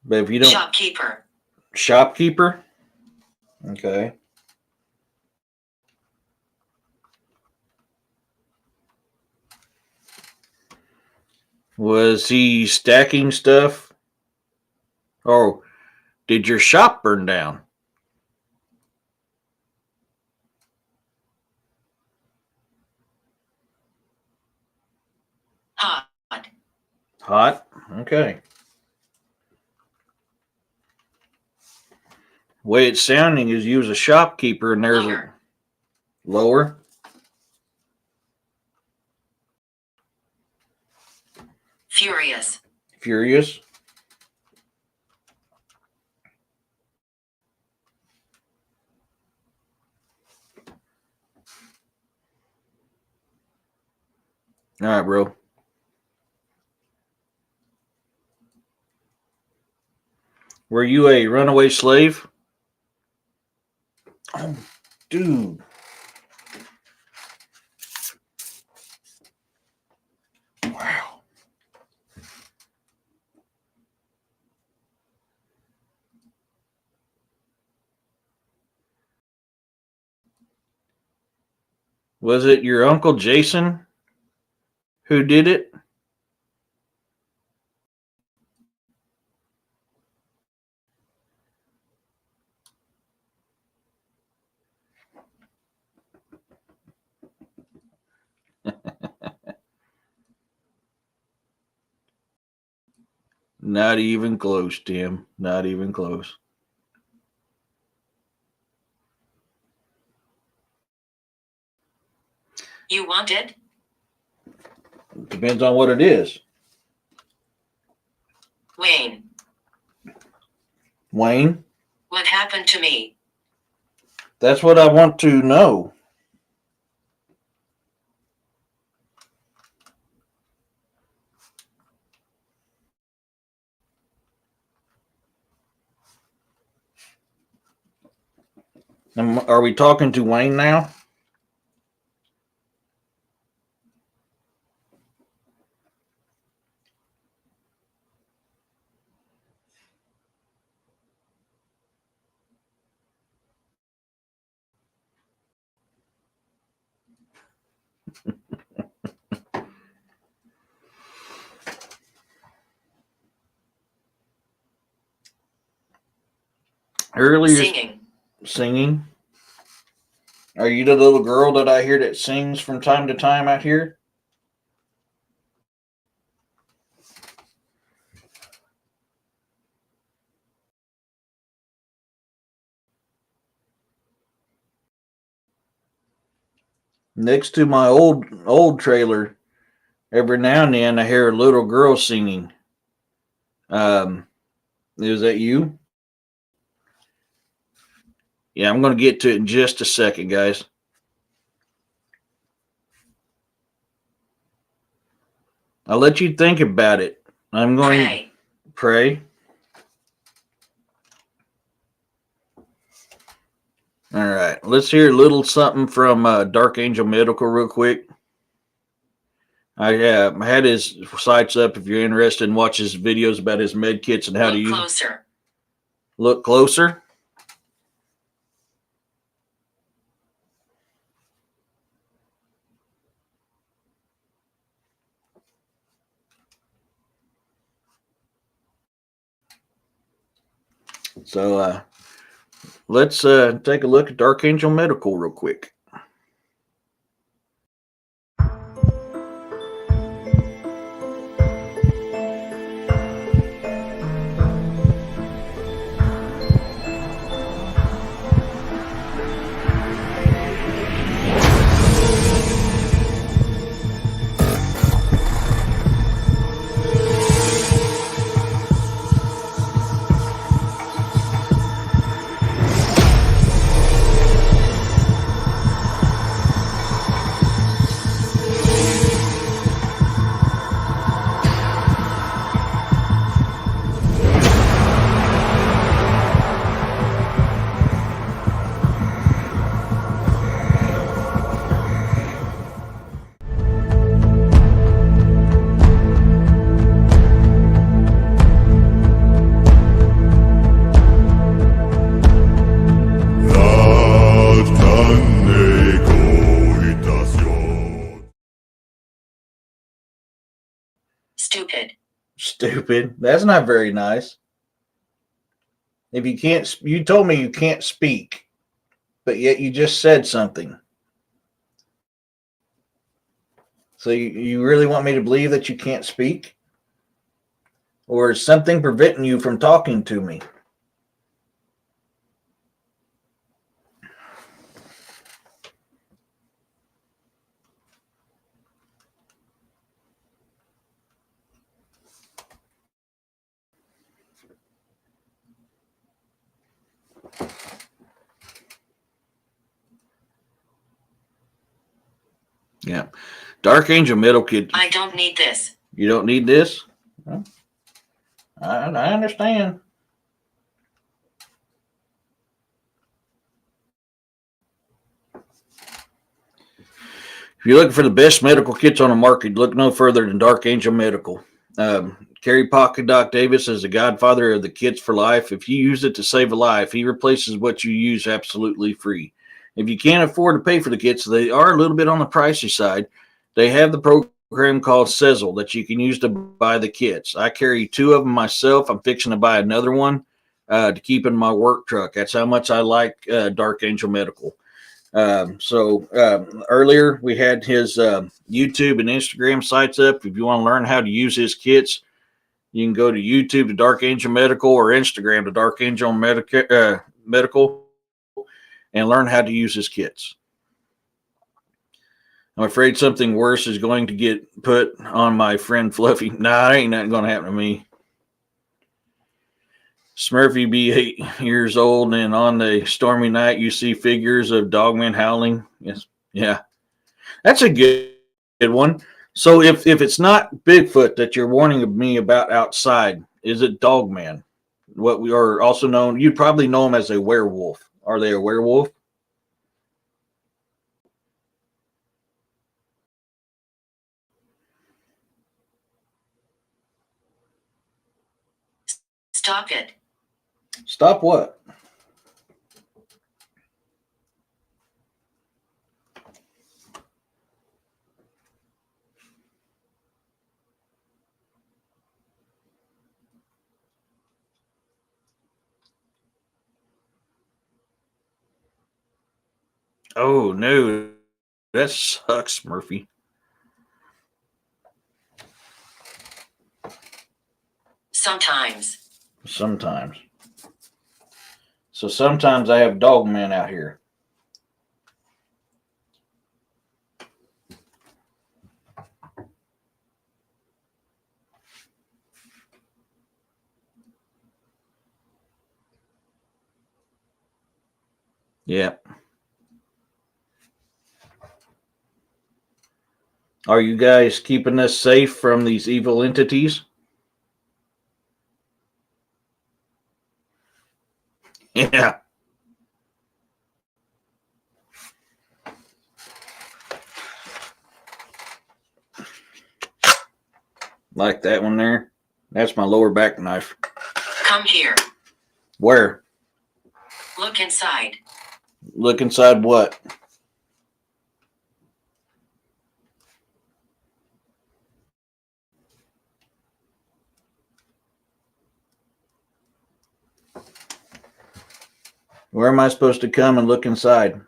[SPEAKER 1] But if you don't,
[SPEAKER 2] Shopkeeper.
[SPEAKER 1] shopkeeper? Okay. Was he stacking stuff? Or did your shop burn down?
[SPEAKER 2] Hot.
[SPEAKER 1] Hot? Okay. Way it's sounding is you was a shopkeeper and there's
[SPEAKER 2] Lower.
[SPEAKER 1] a lower.
[SPEAKER 2] Furious.
[SPEAKER 1] Furious. All right, bro. Were you a runaway slave? Oh, dude. Wow. Was it your Uncle Jason who did it? Not even close, Tim. Not even close.
[SPEAKER 2] You want it?
[SPEAKER 1] Depends on what it is.
[SPEAKER 2] Wayne,
[SPEAKER 1] Wayne,
[SPEAKER 2] what happened to me?
[SPEAKER 1] that's what I want to know. Are we talking to Wayne now? Earlier singing. Are you the little girl that I hear that sings from time to time out here? Next to my old trailer, every now and then I hear a little girl singing. Is that you? Yeah, I'm going to get to it in just a second, guys. I'll let you think about it. I'm going to pray. All right, let's hear a little something from Dark Angel Medical real quick. I had his sites up if you're interested in watch his videos about his med kits and how to use them. Look closer. So let's take a look at Dark Angel Medical real quick. Stupid. That's not very nice. If you can't, you told me you can't speak, but yet you just said something. So you really want me to believe that you can't speak? Or is something preventing you from talking to me? Yeah. Dark Angel Metal Kit.
[SPEAKER 2] I don't need this.
[SPEAKER 1] You don't need this? Well, I understand. If you're looking for the best medical kits on the market, look no further than Dark Angel Medical. Kerry Pocket Doc Davis is the godfather of the kits for life. If you use it to save a life, he replaces what you use absolutely free. If you can't afford to pay for the kits, they are a little bit on the pricey side. They have the program called Sezzle that you can use to buy the kits. I carry 2 of them myself. I'm fixing to buy another one to keep in my work truck. That's how much I like Dark Angel Medical. Earlier we had his YouTube and Instagram sites up. If you want to learn how to use his kits, you can go to YouTube to Dark Angel Medical or Instagram to Dark Angel Medical and learn how to use his kits. I'm afraid something worse is going to get put on my friend Fluffy. Nah, ain't nothing going to happen to me. Smurfy be 8 years old, and on the stormy night, you see figures of dogmen howling. Yes, yeah, that's a good one. So if it's not Bigfoot that you're warning me about outside, is it Dogman? What we are also known, you'd probably know them as a werewolf. Are they a werewolf?
[SPEAKER 2] Stop it.
[SPEAKER 1] Stop what? Oh no, that sucks, Murphy.
[SPEAKER 2] Sometimes.
[SPEAKER 1] Sometimes. So sometimes I have dogmen out here. Yep. Are you guys keeping us safe from these evil entities? Yeah. Like that one there. That's my lower back knife.
[SPEAKER 2] Come here.
[SPEAKER 1] Where?
[SPEAKER 2] Look inside.
[SPEAKER 1] Look inside what? Where am I supposed to come and look inside?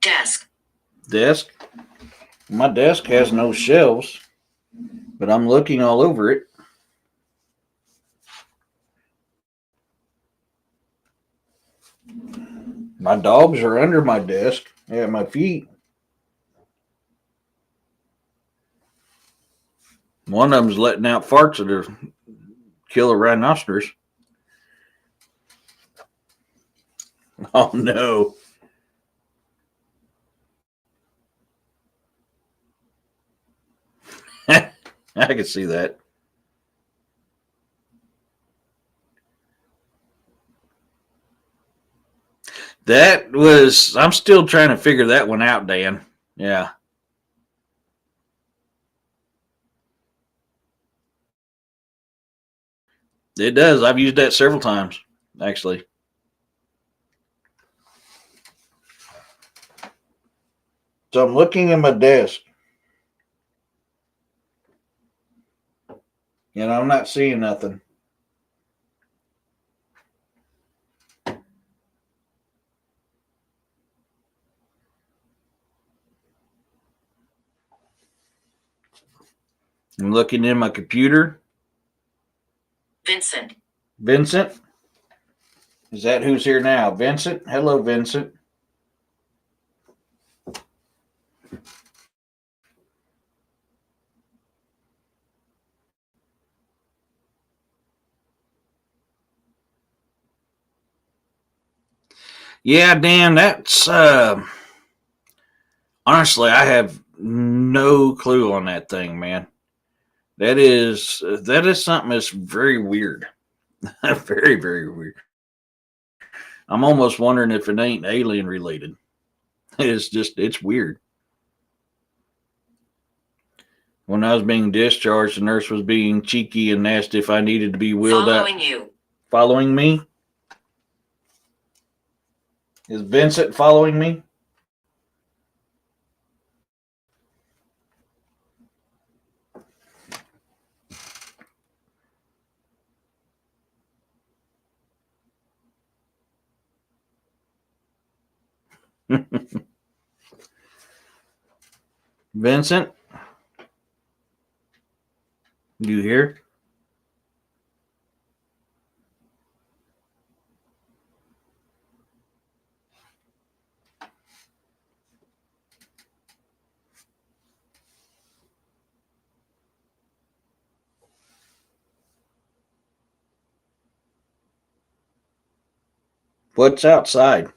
[SPEAKER 2] Desk.
[SPEAKER 1] Desk? My desk has no shelves, but I'm looking all over it. My dogs are under my desk at my feet. One of them's letting out farts that are kill a rhinoceros. Oh no. I can see that. I'm still trying to figure that one out, Dan. Yeah. It does. I've used that several times, actually. So I'm looking at my desk, and I'm not seeing nothing. I'm looking in my computer.
[SPEAKER 2] Vincent.
[SPEAKER 1] Vincent? Is that who's here now? Vincent? Hello, Vincent. Yeah, Dan, that's Honestly, I have no clue on that thing, man. That is something that's very weird. Very, very weird. I'm almost wondering if it ain't alien related. It's weird. When I was being discharged, the nurse was being cheeky and asked if I needed to be wheeled out.
[SPEAKER 2] Following you.
[SPEAKER 1] Following me? Is Vincent following me? Vincent? You here? What's outside?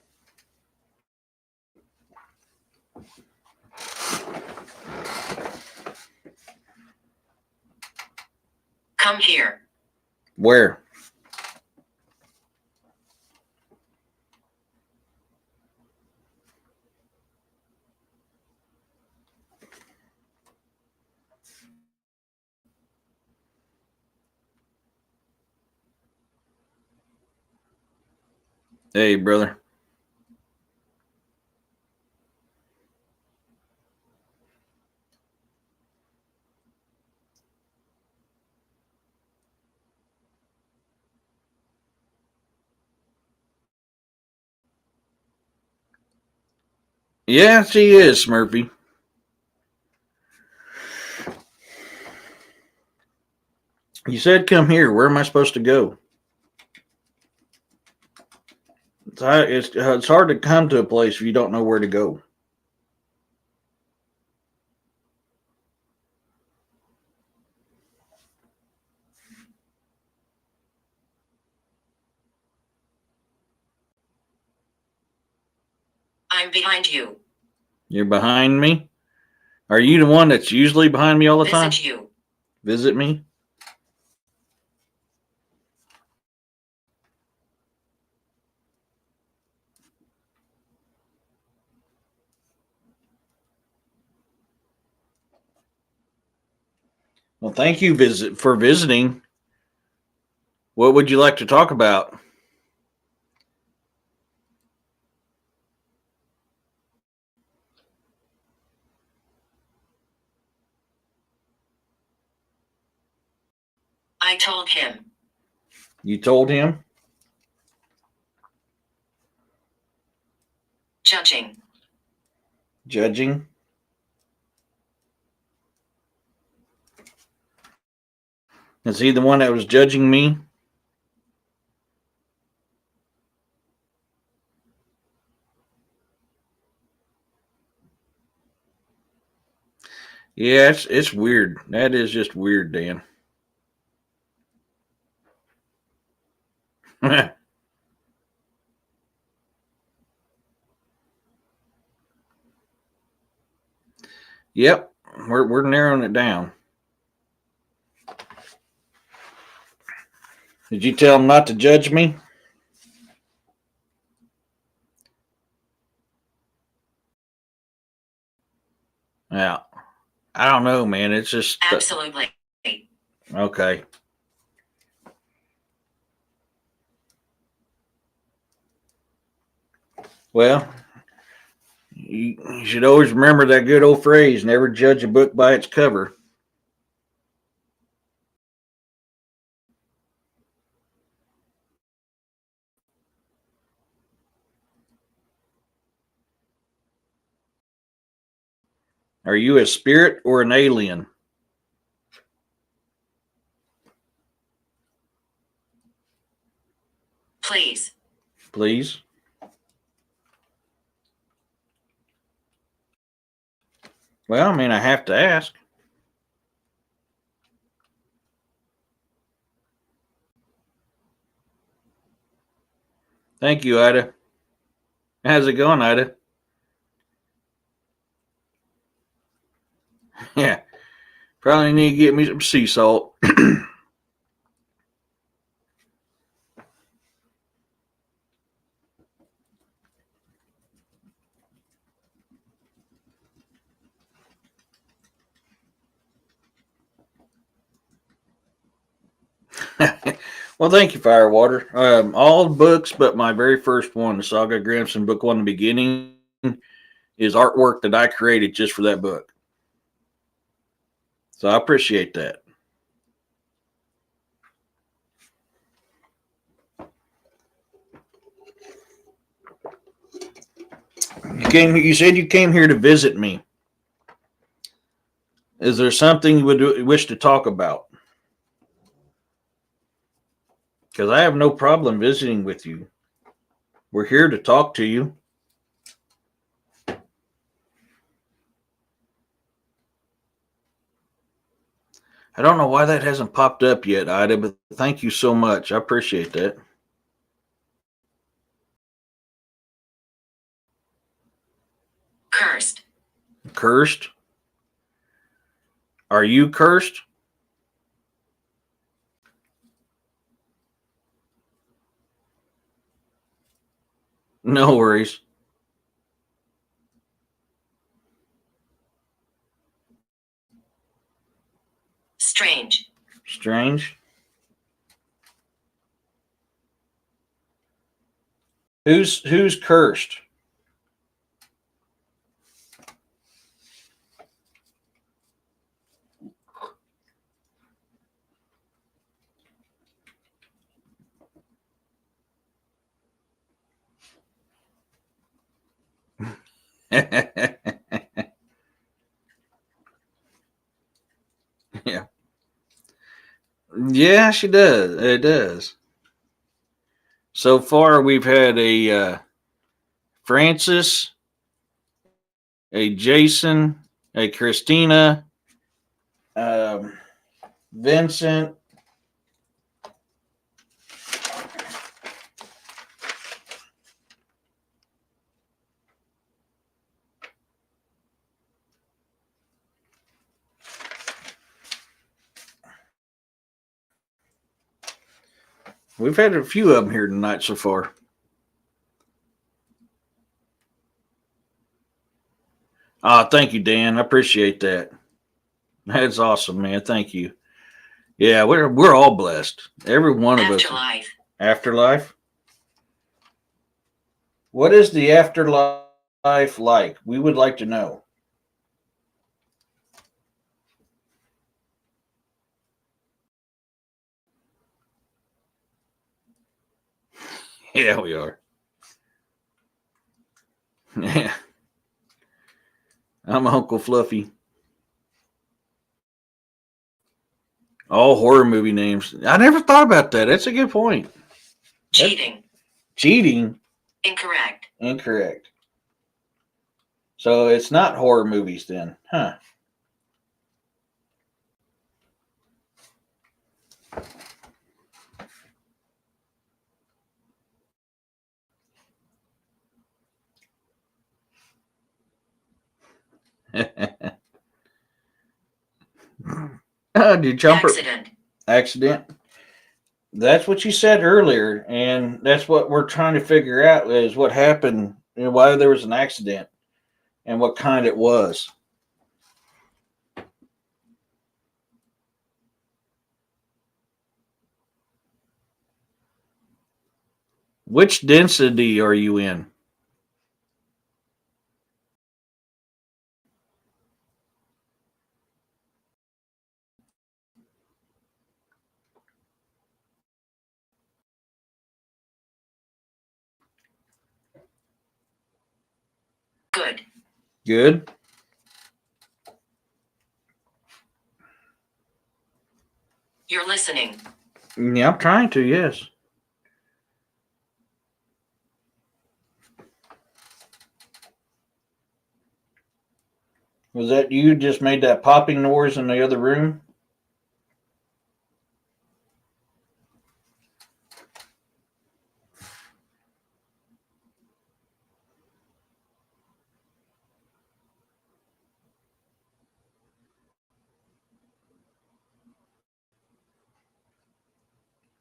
[SPEAKER 2] Come here.
[SPEAKER 1] Where? Hey, brother. Yeah, she is, Smurfy. You said come here. Where am I supposed to go? It's hard to come to a place if you don't know where to go.
[SPEAKER 2] I'm behind you.
[SPEAKER 1] You're behind me? Are you the one that's usually behind me all the time?
[SPEAKER 2] Visit you.
[SPEAKER 1] Visit me? Well, thank you for visiting. What would you like to talk about?
[SPEAKER 2] I told him.
[SPEAKER 1] You told him?
[SPEAKER 2] Judging.
[SPEAKER 1] Judging? Is he the one that was judging me? Yeah, it's weird. That is just weird, Dan. Yep, we're narrowing it down. Did you tell him not to judge me? Yeah, I don't know, man. It's just
[SPEAKER 2] Absolutely.
[SPEAKER 1] okay. Well, you should always remember that good old phrase: "Never judge a book by its cover." Are you a spirit or an alien?
[SPEAKER 2] Please.
[SPEAKER 1] Please. Well, I mean, I have to ask. Thank you, Ida. How's it going, Ida? Yeah. Probably need to get me some sea salt. Well, thank you, Firewater. All books, but my very first one, the Saga of Grimson book one, the beginning, is artwork that I created just for that book. So I appreciate that. You said you came here to visit me. Is there something you would wish to talk about? Because I have no problem visiting with you. We're here to talk to you. I don't know why that hasn't popped up yet, Ida, but thank you so much. I appreciate that.
[SPEAKER 2] Cursed.
[SPEAKER 1] Cursed? Are you cursed? No worries.
[SPEAKER 2] Strange.
[SPEAKER 1] Strange. Who's cursed? Yeah. Yeah, she does. It does. So far, we've had a Francis, a Jason, a Christina, um, Vincent. We've had a few of them here tonight so far. Thank you, Dan. I appreciate that. That's awesome, man. Thank you. Yeah, we're all blessed. Every one of us.
[SPEAKER 2] Afterlife.
[SPEAKER 1] Afterlife. What is the afterlife like? We would like to know. Yeah, we are. Yeah. I'm Uncle Fluffy. All horror movie names. I never thought about that. That's a good point.
[SPEAKER 2] Cheating.
[SPEAKER 1] Cheating?
[SPEAKER 2] Incorrect.
[SPEAKER 1] Incorrect. So it's not horror movies then, huh? Did jumper
[SPEAKER 2] Accident.
[SPEAKER 1] accident? That's what you said earlier, and that's what we're trying to figure out is what happened, why there was an accident, and what kind it was. Which density are you in?
[SPEAKER 2] Good.
[SPEAKER 1] Good.
[SPEAKER 2] You're listening.
[SPEAKER 1] Yeah, I'm trying to. Yes. Was that you just made that popping noise in the other room?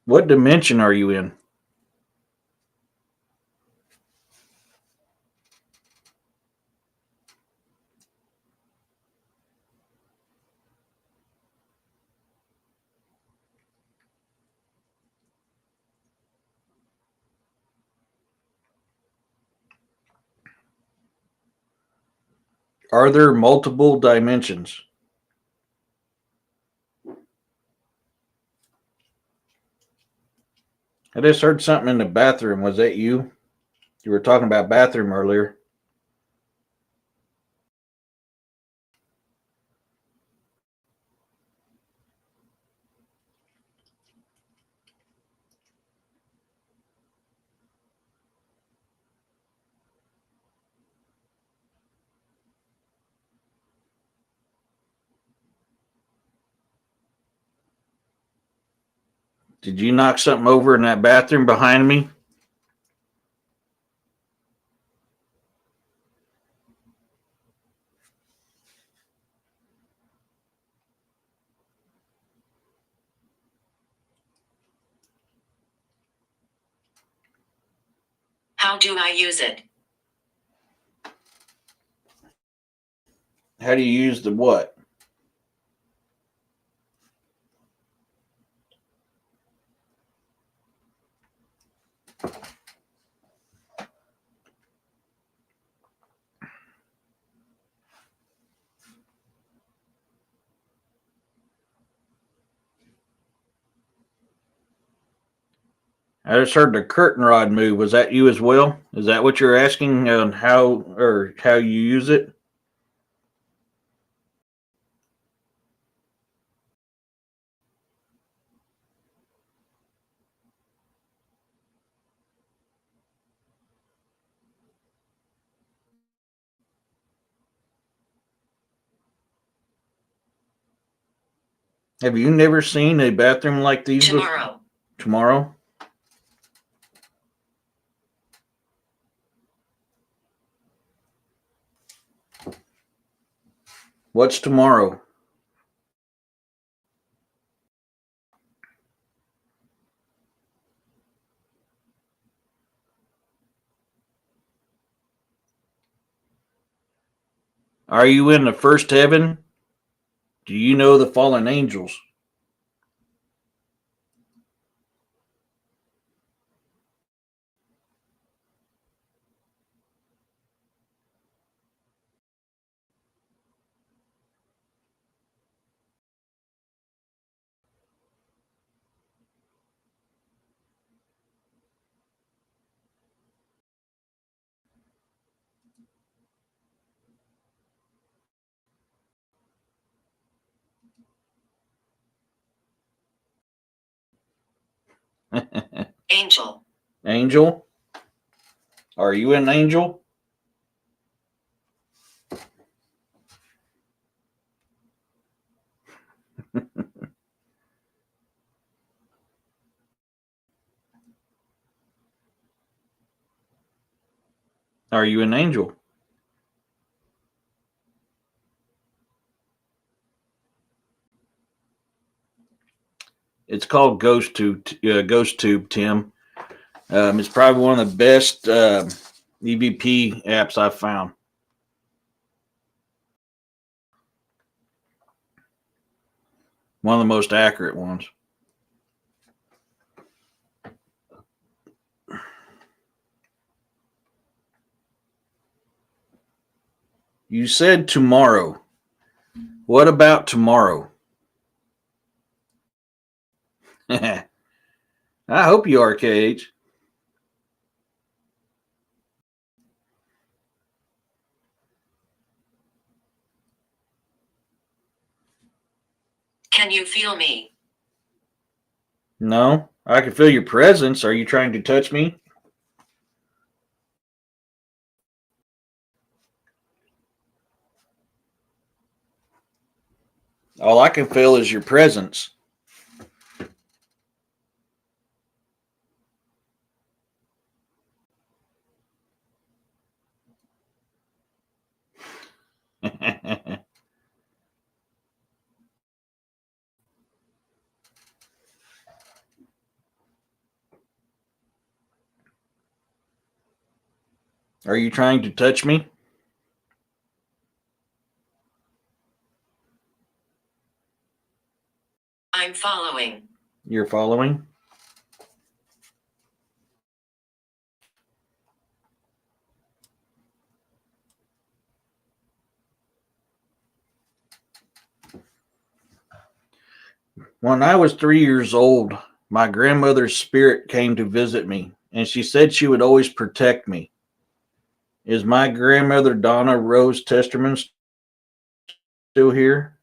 [SPEAKER 1] What dimension are you in? Are there multiple dimensions? I just heard something in the bathroom. Was that you? You were talking about bathroom earlier. Did you knock something over in that bathroom behind me?
[SPEAKER 2] How do I use it?
[SPEAKER 1] How do you use the what? I just heard the curtain rod move. Was that you as well? Is that what you're asking on how you use it? Have you never seen a bathroom like these before?
[SPEAKER 2] Tomorrow.
[SPEAKER 1] Tomorrow? What's tomorrow? Are you in the first heaven? Do you know the fallen angels?
[SPEAKER 2] Angel.
[SPEAKER 1] Angel? Are you an angel? Are you an angel? It's called Ghost Tube, Tim. It's probably one of the best EVP apps I've found. One of the most accurate ones. You said tomorrow. What about tomorrow? I hope you are, KH.
[SPEAKER 2] Can you feel me?
[SPEAKER 1] No, I can feel your presence. Are you trying to touch me? All I can feel is your presence. Are you trying to touch me?
[SPEAKER 2] I'm following.
[SPEAKER 1] You're following? When I was 3 years old, my grandmother's spirit came to visit me, and she said she would always protect me. Is my grandmother Donna Rose Testerman still here?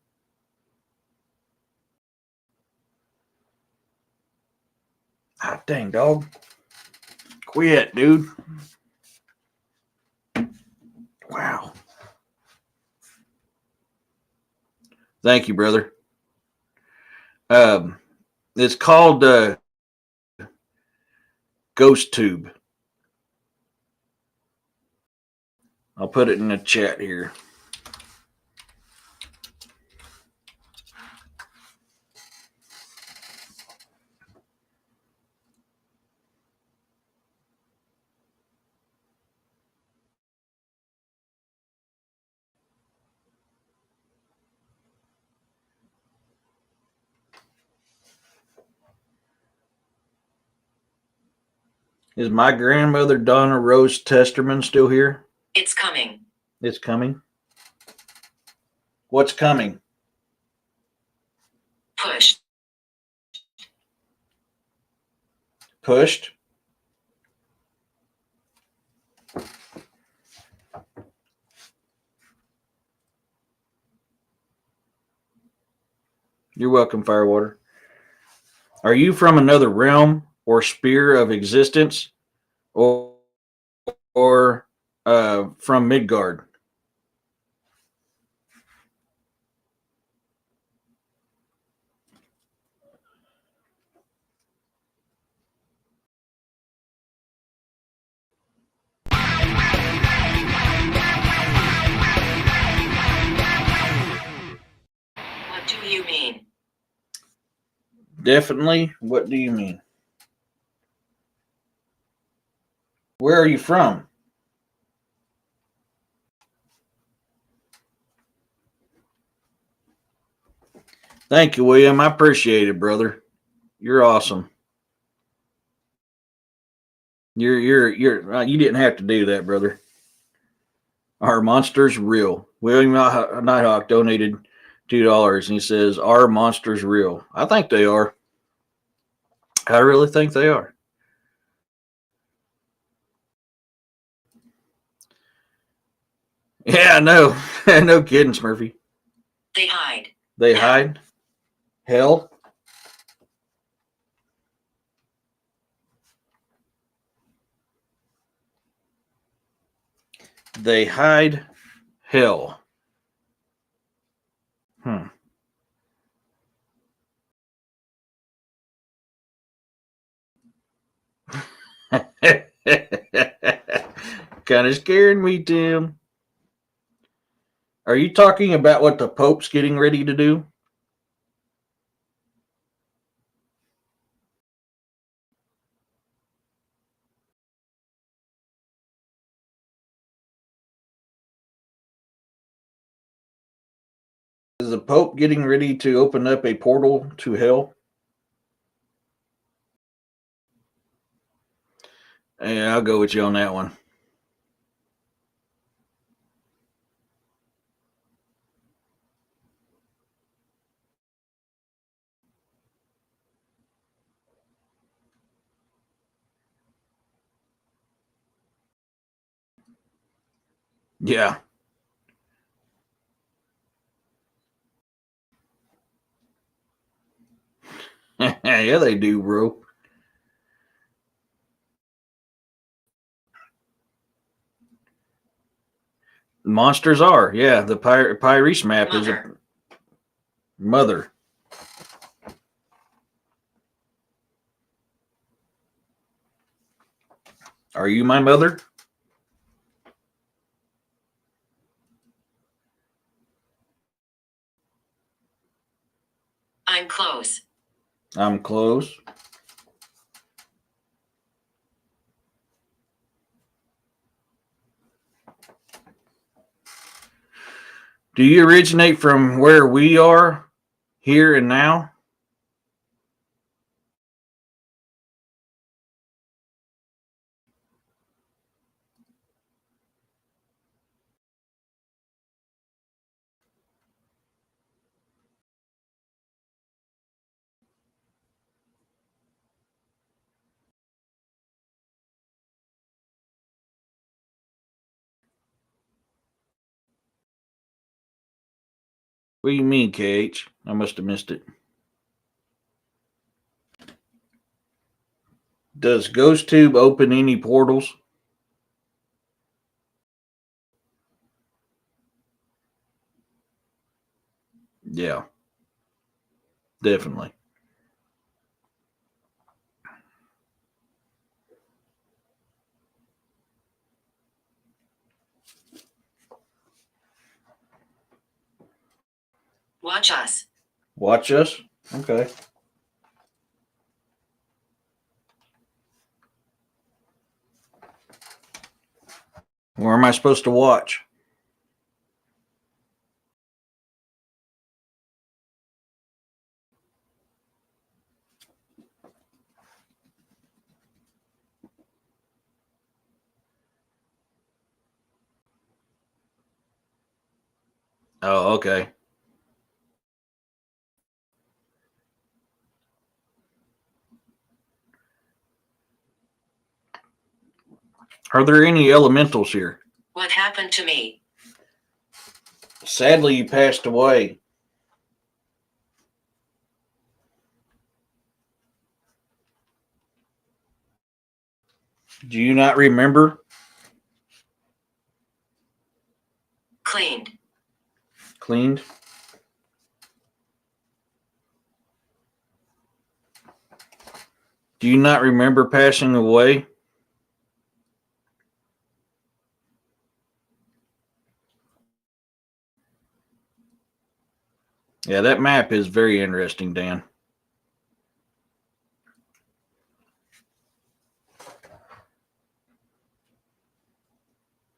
[SPEAKER 1] Ah, dang, dog. Quit, dude. Wow. Thank you, brother. It's called Ghost Tube. I'll put it in the chat here. Is my grandmother Donna Rose Testerman still here?
[SPEAKER 2] It's coming.
[SPEAKER 1] It's coming. What's coming?
[SPEAKER 2] Pushed.
[SPEAKER 1] Pushed? You're welcome, Firewater. Are you from another realm or sphere of existence, or from Midgard?
[SPEAKER 2] What do you mean?
[SPEAKER 1] Definitely. What do you mean? Where are you from? Thank you, William. I appreciate it, brother. You're awesome. You didn't have to do that, brother. Our monster's real. William Nighthawk donated $2, and he says, "Our monster's real." I think they are. I really think they are. Yeah, no, no kidding, Smurfy.
[SPEAKER 2] They hide.
[SPEAKER 1] They
[SPEAKER 2] Yeah.
[SPEAKER 1] hide. Hell. They hide. Hell. Hmm. Kind of scaring me, Tim. Are you talking about what the Pope's getting ready to do? Is the Pope getting ready to open up a portal to hell? Yeah, I'll go with you on that one. Yeah. Yeah, they do, bro. Monsters are. Yeah, the Pyrese map is a mother. Are you my mother?
[SPEAKER 2] I'm close.
[SPEAKER 1] I'm close. Do you originate from where we are, here and now? What do you mean, KH? I must have missed it. Does GhostTube open any portals? Yeah, definitely.
[SPEAKER 2] Watch us.
[SPEAKER 1] Watch us? Okay. Where am I supposed to watch? Oh, okay. Are there any elementals here?
[SPEAKER 2] What happened to me?
[SPEAKER 1] Sadly, you passed away. Do you not remember?
[SPEAKER 2] Cleaned.
[SPEAKER 1] Cleaned? Do you not remember passing away? Yeah, that map is very interesting, Dan.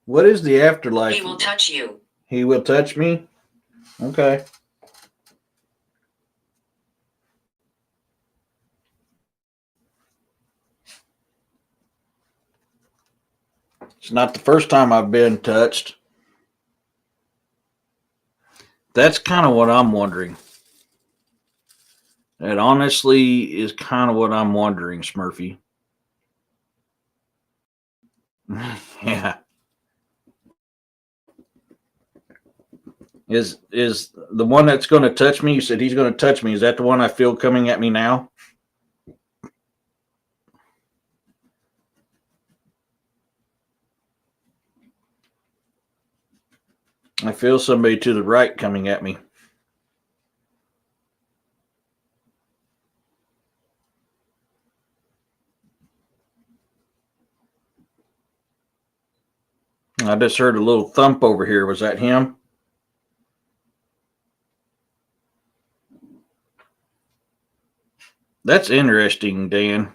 [SPEAKER 1] What is the afterlife?
[SPEAKER 2] He will touch you.
[SPEAKER 1] He will touch me? Okay. It's not the first time I've been touched. That's kind of what I'm wondering. That honestly is kind of what I'm wondering, Smurfy. Yeah. Is the one that's going to touch me? You said he's going to touch me. Is that the one I feel coming at me now? I feel somebody to the right coming at me. I just heard a little thump over here. Was that him? That's interesting, Dan.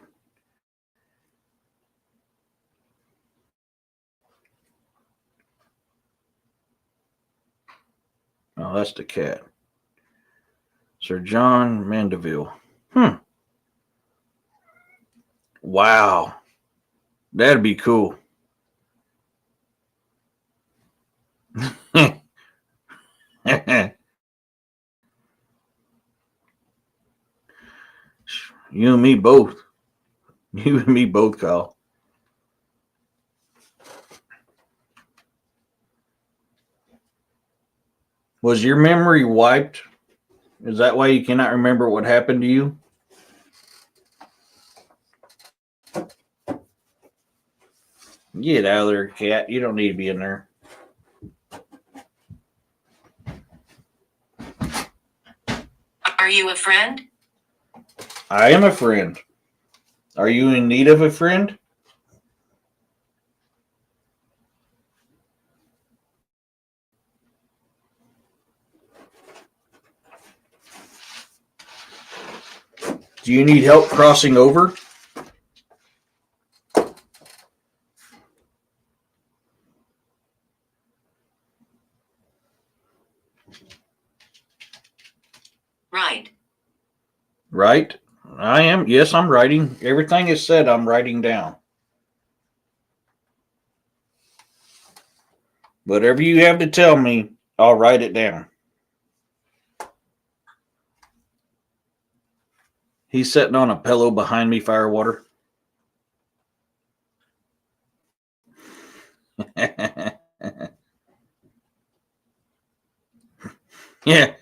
[SPEAKER 1] Oh, that's the cat. Sir John Mandeville. Wow. That'd be cool. You and me both. You and me both, Kyle. Was your memory wiped? Is that why you cannot remember what happened to you? Get out of there, cat. You don't need to be in there.
[SPEAKER 2] Are you a friend?
[SPEAKER 1] I am a friend. Are you in need of a friend? Do you need help crossing over?
[SPEAKER 2] Right.
[SPEAKER 1] Right? I am. Yes, I'm writing. Everything is said, I'm writing down. Whatever you have to tell me, I'll write it down. He's sitting on a pillow behind me, Firewater. Yeah,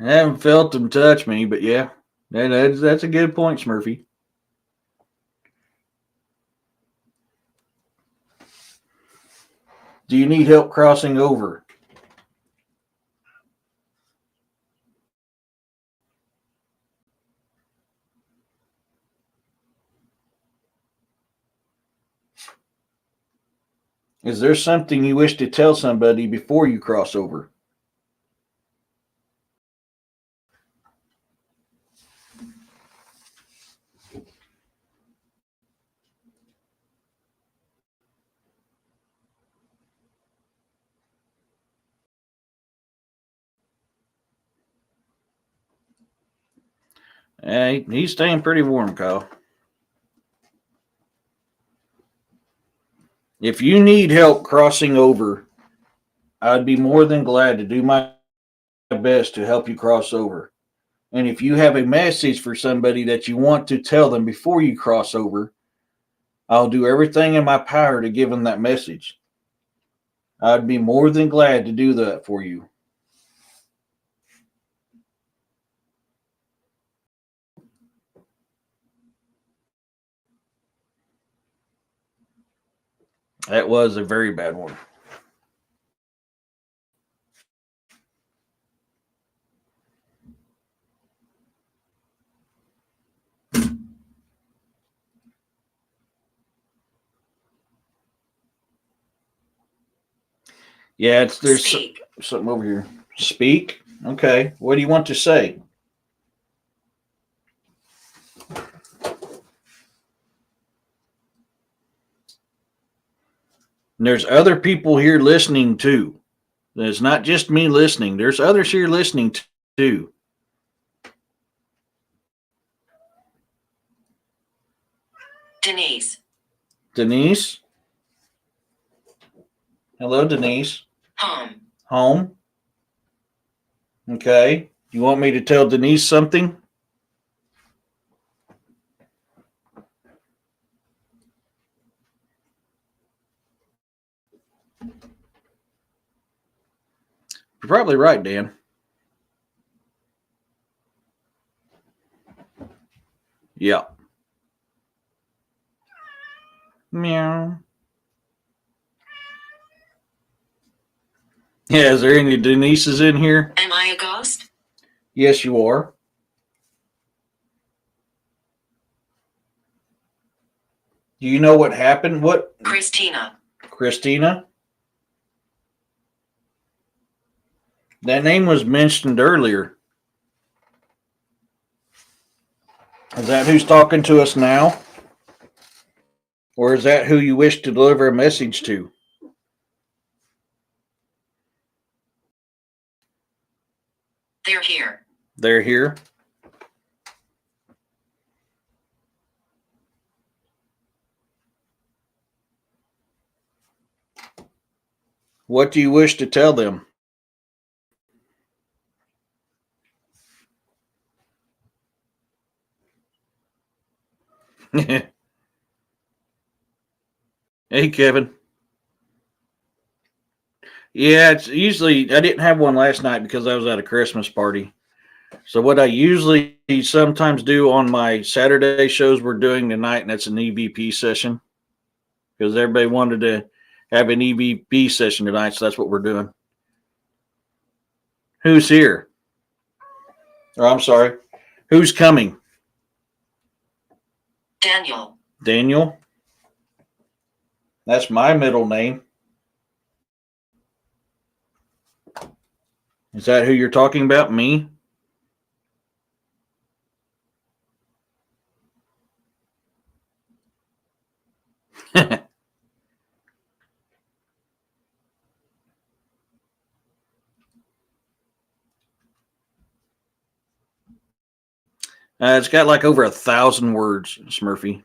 [SPEAKER 1] I haven't felt him touch me, but yeah, that's a good point, Smurfy. Do you need help crossing over? Is there something you wish to tell somebody before you cross over? He's staying pretty warm, Kyle. If you need help crossing over, I'd be more than glad to do my best to help you cross over. And if you have a message for somebody that you want to tell them before you cross over, I'll do everything in my power to give them that message. I'd be more than glad to do that for you. That was a very bad one. Yeah, there's
[SPEAKER 2] Speak.
[SPEAKER 1] something over here. Speak. Okay. What do you want to say? And there's other people here listening too. It's not just me listening. There's others here listening too.
[SPEAKER 2] Denise.
[SPEAKER 1] Denise. Hello, Denise.
[SPEAKER 2] Home.
[SPEAKER 1] Home. Okay. You want me to tell Denise something? You're probably right, Dan. Yeah. Meow. Yeah, is there any Denises in here?
[SPEAKER 2] Am I a ghost?
[SPEAKER 1] Yes, you are. Do you know what happened? What?
[SPEAKER 2] Christina.
[SPEAKER 1] Christina? That name was mentioned earlier. Is that who's talking to us now? Or is that who you wish to deliver a message to?
[SPEAKER 2] They're here.
[SPEAKER 1] They're here. What do you wish to tell them? Hey, Kevin. Yeah, it's usually, I didn't have one last night because I was at a Christmas party. So, what I usually sometimes do on my Saturday shows, we're doing tonight, and that's an EVP session because everybody wanted to have an EVP session tonight. So, that's what we're doing. Who's here? Or, I'm sorry, who's coming?
[SPEAKER 2] Daniel.
[SPEAKER 1] Daniel? That's my middle name. Is that who you're talking about? Me? It's got like over 1,000 words, Smurfy.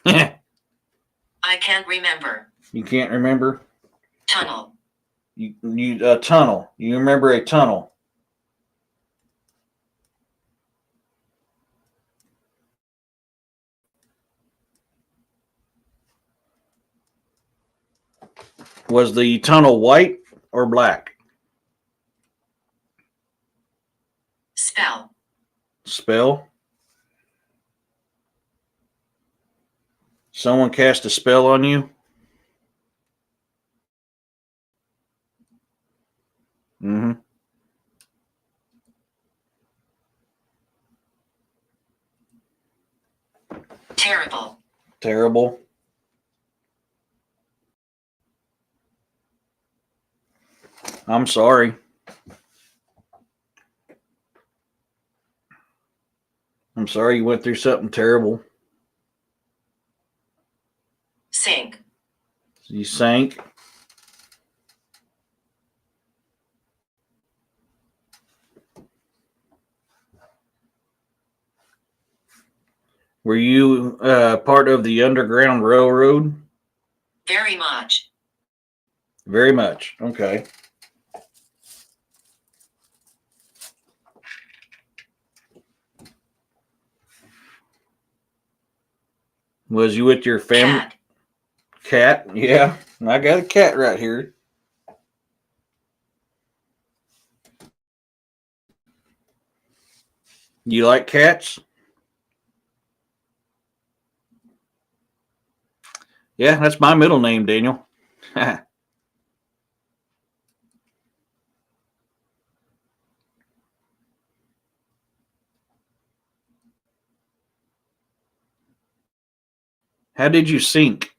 [SPEAKER 2] I can't remember.
[SPEAKER 1] You can't remember?
[SPEAKER 2] Tunnel.
[SPEAKER 1] A tunnel. You remember a tunnel. Was the tunnel white or black?
[SPEAKER 2] Spell.
[SPEAKER 1] Spell. Someone cast a spell on you? Mm-hmm.
[SPEAKER 2] Terrible.
[SPEAKER 1] Terrible. I'm sorry. I'm sorry you went through something terrible.
[SPEAKER 2] Sink.
[SPEAKER 1] You sank. Were you part of the Underground Railroad?
[SPEAKER 2] Very much.
[SPEAKER 1] Very much. Okay. Was you with your family?
[SPEAKER 2] Cat.
[SPEAKER 1] Cat? Yeah. I got a cat right here. You like cats? Yeah, that's my middle name, Daniel. How did you sink?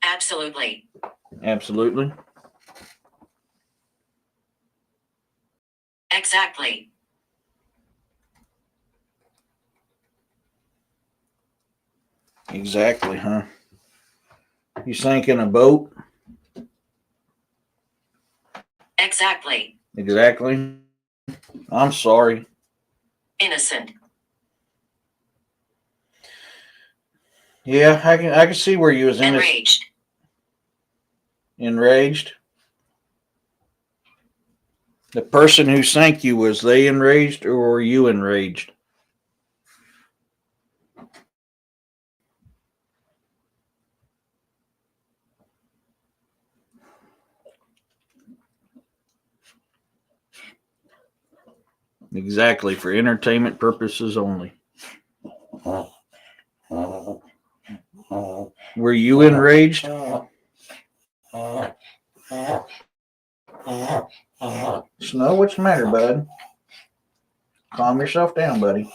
[SPEAKER 2] Absolutely.
[SPEAKER 1] Absolutely.
[SPEAKER 2] Exactly.
[SPEAKER 1] Exactly, huh? You sank in a boat?
[SPEAKER 2] Exactly.
[SPEAKER 1] Exactly. I'm sorry.
[SPEAKER 2] Innocent.
[SPEAKER 1] Yeah, I can see where you was in this.
[SPEAKER 2] Enraged.
[SPEAKER 1] Enraged. The person who sank you, was they enraged or were you enraged? Exactly, for entertainment purposes only. Were you enraged? Snow, what's the matter, bud? Calm yourself down, buddy.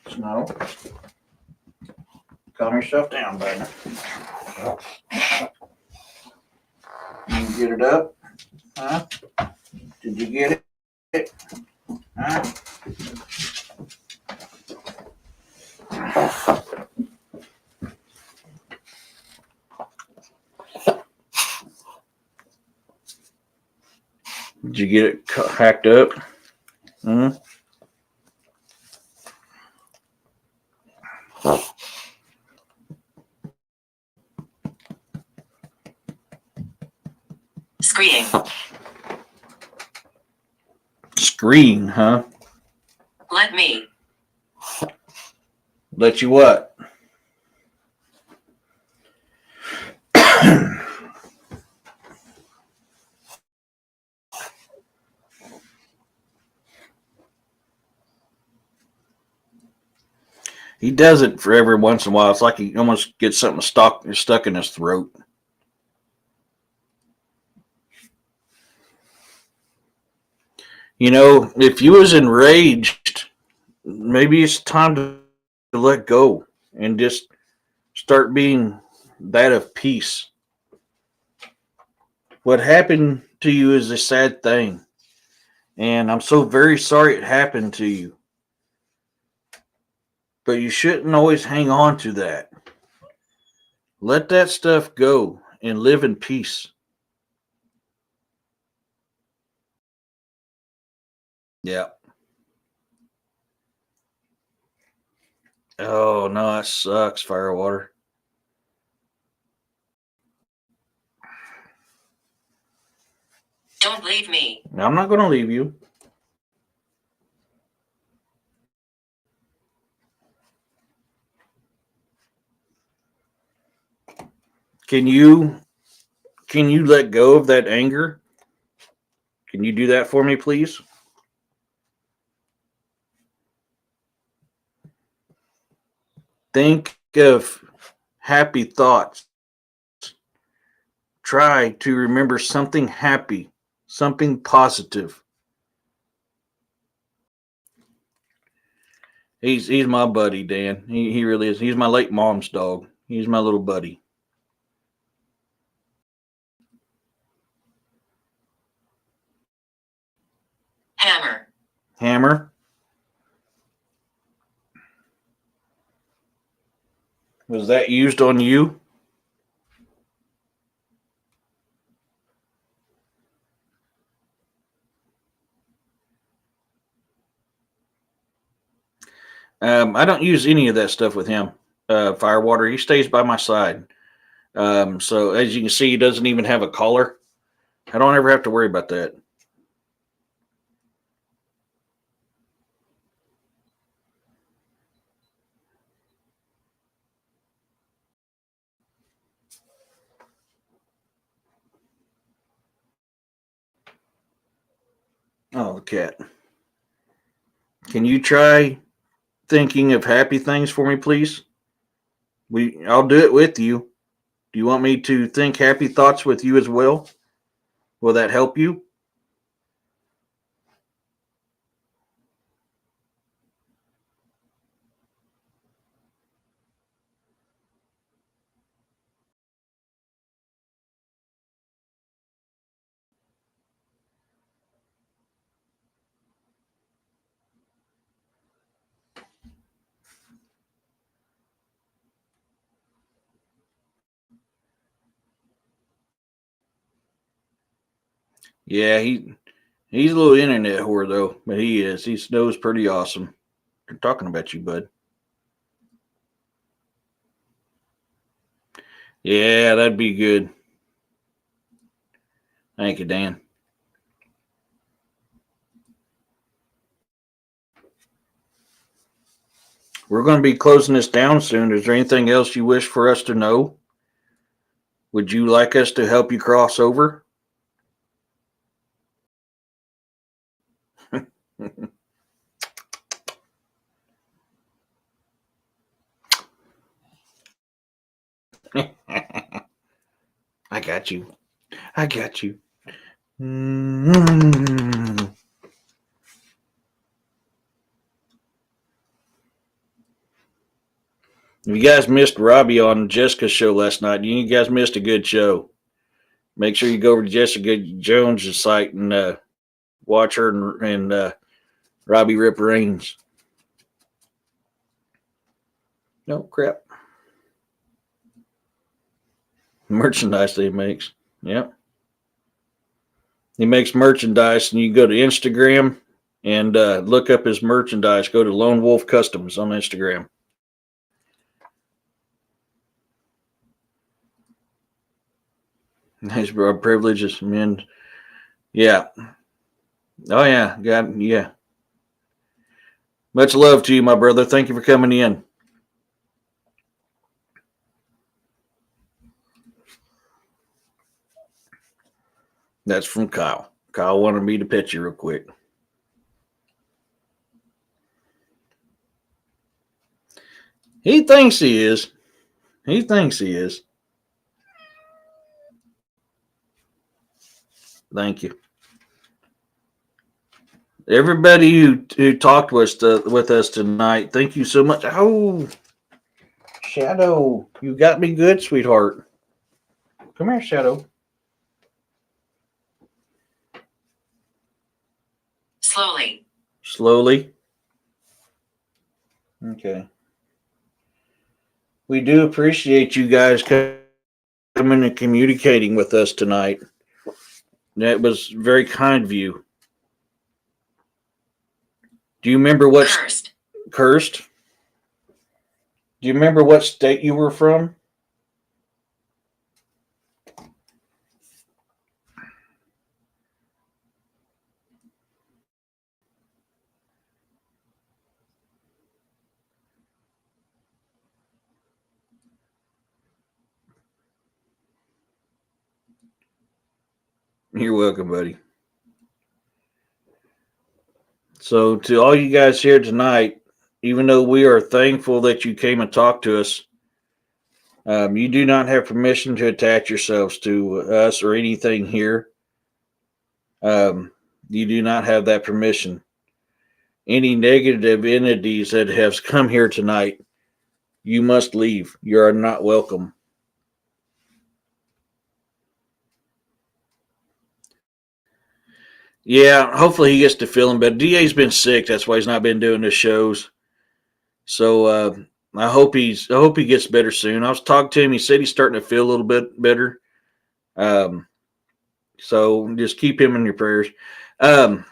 [SPEAKER 1] Snow, calm yourself down, buddy. You get it up? Huh? Did you get it? Huh? Did you get it hacked up? Hmm?
[SPEAKER 2] Screaming.
[SPEAKER 1] Screen, huh?
[SPEAKER 2] Let me.
[SPEAKER 1] Let you what? He does it for every once in a while. It's like he almost gets something stuck in his throat. You know, if you was enraged, maybe it's time to let go and just start being that of peace. What happened to you is a sad thing, and I'm so very sorry it happened to you. But you shouldn't always hang on to that. Let that stuff go and live in peace. Yeah. Oh, no, that sucks, Firewater.
[SPEAKER 2] Don't leave me.
[SPEAKER 1] Now, I'm not going to leave you. Can you let go of that anger? Can you do that for me, please? Think of happy thoughts. Try to remember something happy, something positive. He's my buddy, Dan. He really is. He's my late mom's dog. He's my little buddy.
[SPEAKER 2] Hammer.
[SPEAKER 1] Hammer. Was that used on you? I don't use any of that stuff with him. Firewater. He stays by my side. So as you can see, he doesn't even have a collar. I don't ever have to worry about that. Oh, the cat. Can you try thinking of happy things for me, please? I'll do it with you. Do you want me to think happy thoughts with you as well? Will that help you? Yeah, he's a little internet whore though, but he is. He knows pretty awesome. They're talking about you, bud. Yeah, that'd be good. Thank you, Dan. We're going to be closing this down soon. Is there anything else you wish for us to know? Would you like us to help you cross over? I got you. I got you. Mm-hmm. If you guys missed Robbie on Jessica's show last night, you guys missed a good show. Make sure you go over to Jessica Jones' site and watch her and Robbie Rip Rains. No crap. Merchandise that he makes. Yep. He makes merchandise, and you go to Instagram and look up his merchandise. Go to Lone Wolf Customs on Instagram. His privileges, men. Yeah. Oh yeah. God. Yeah. Much love to you, my brother. Thank you for coming in. That's from Kyle. Kyle wanted me to pet you real quick. He thinks he is. He thinks he is. Thank you. Everybody who talked with us tonight, thank you so much. Oh, Shadow, you got me good, sweetheart. Come here, Shadow.
[SPEAKER 2] Slowly.
[SPEAKER 1] Slowly. Okay. We do appreciate you guys coming and communicating with us tonight. That was very kind of you. Do you remember what cursed? Do you remember what state you were from? You're welcome, buddy. So, to all you guys here tonight, even though we are thankful that you came and talked to us, you do not have permission to attach yourselves to us or anything here. You do not have that permission. Any negative entities that have come here tonight, you must leave. You are not welcome. Yeah, hopefully he gets to feeling better. DA's been sick, that's why he's not been doing the shows. So I hope he gets better soon. I was talking to him. He said he's starting to feel a little bit better. So just keep him in your prayers. There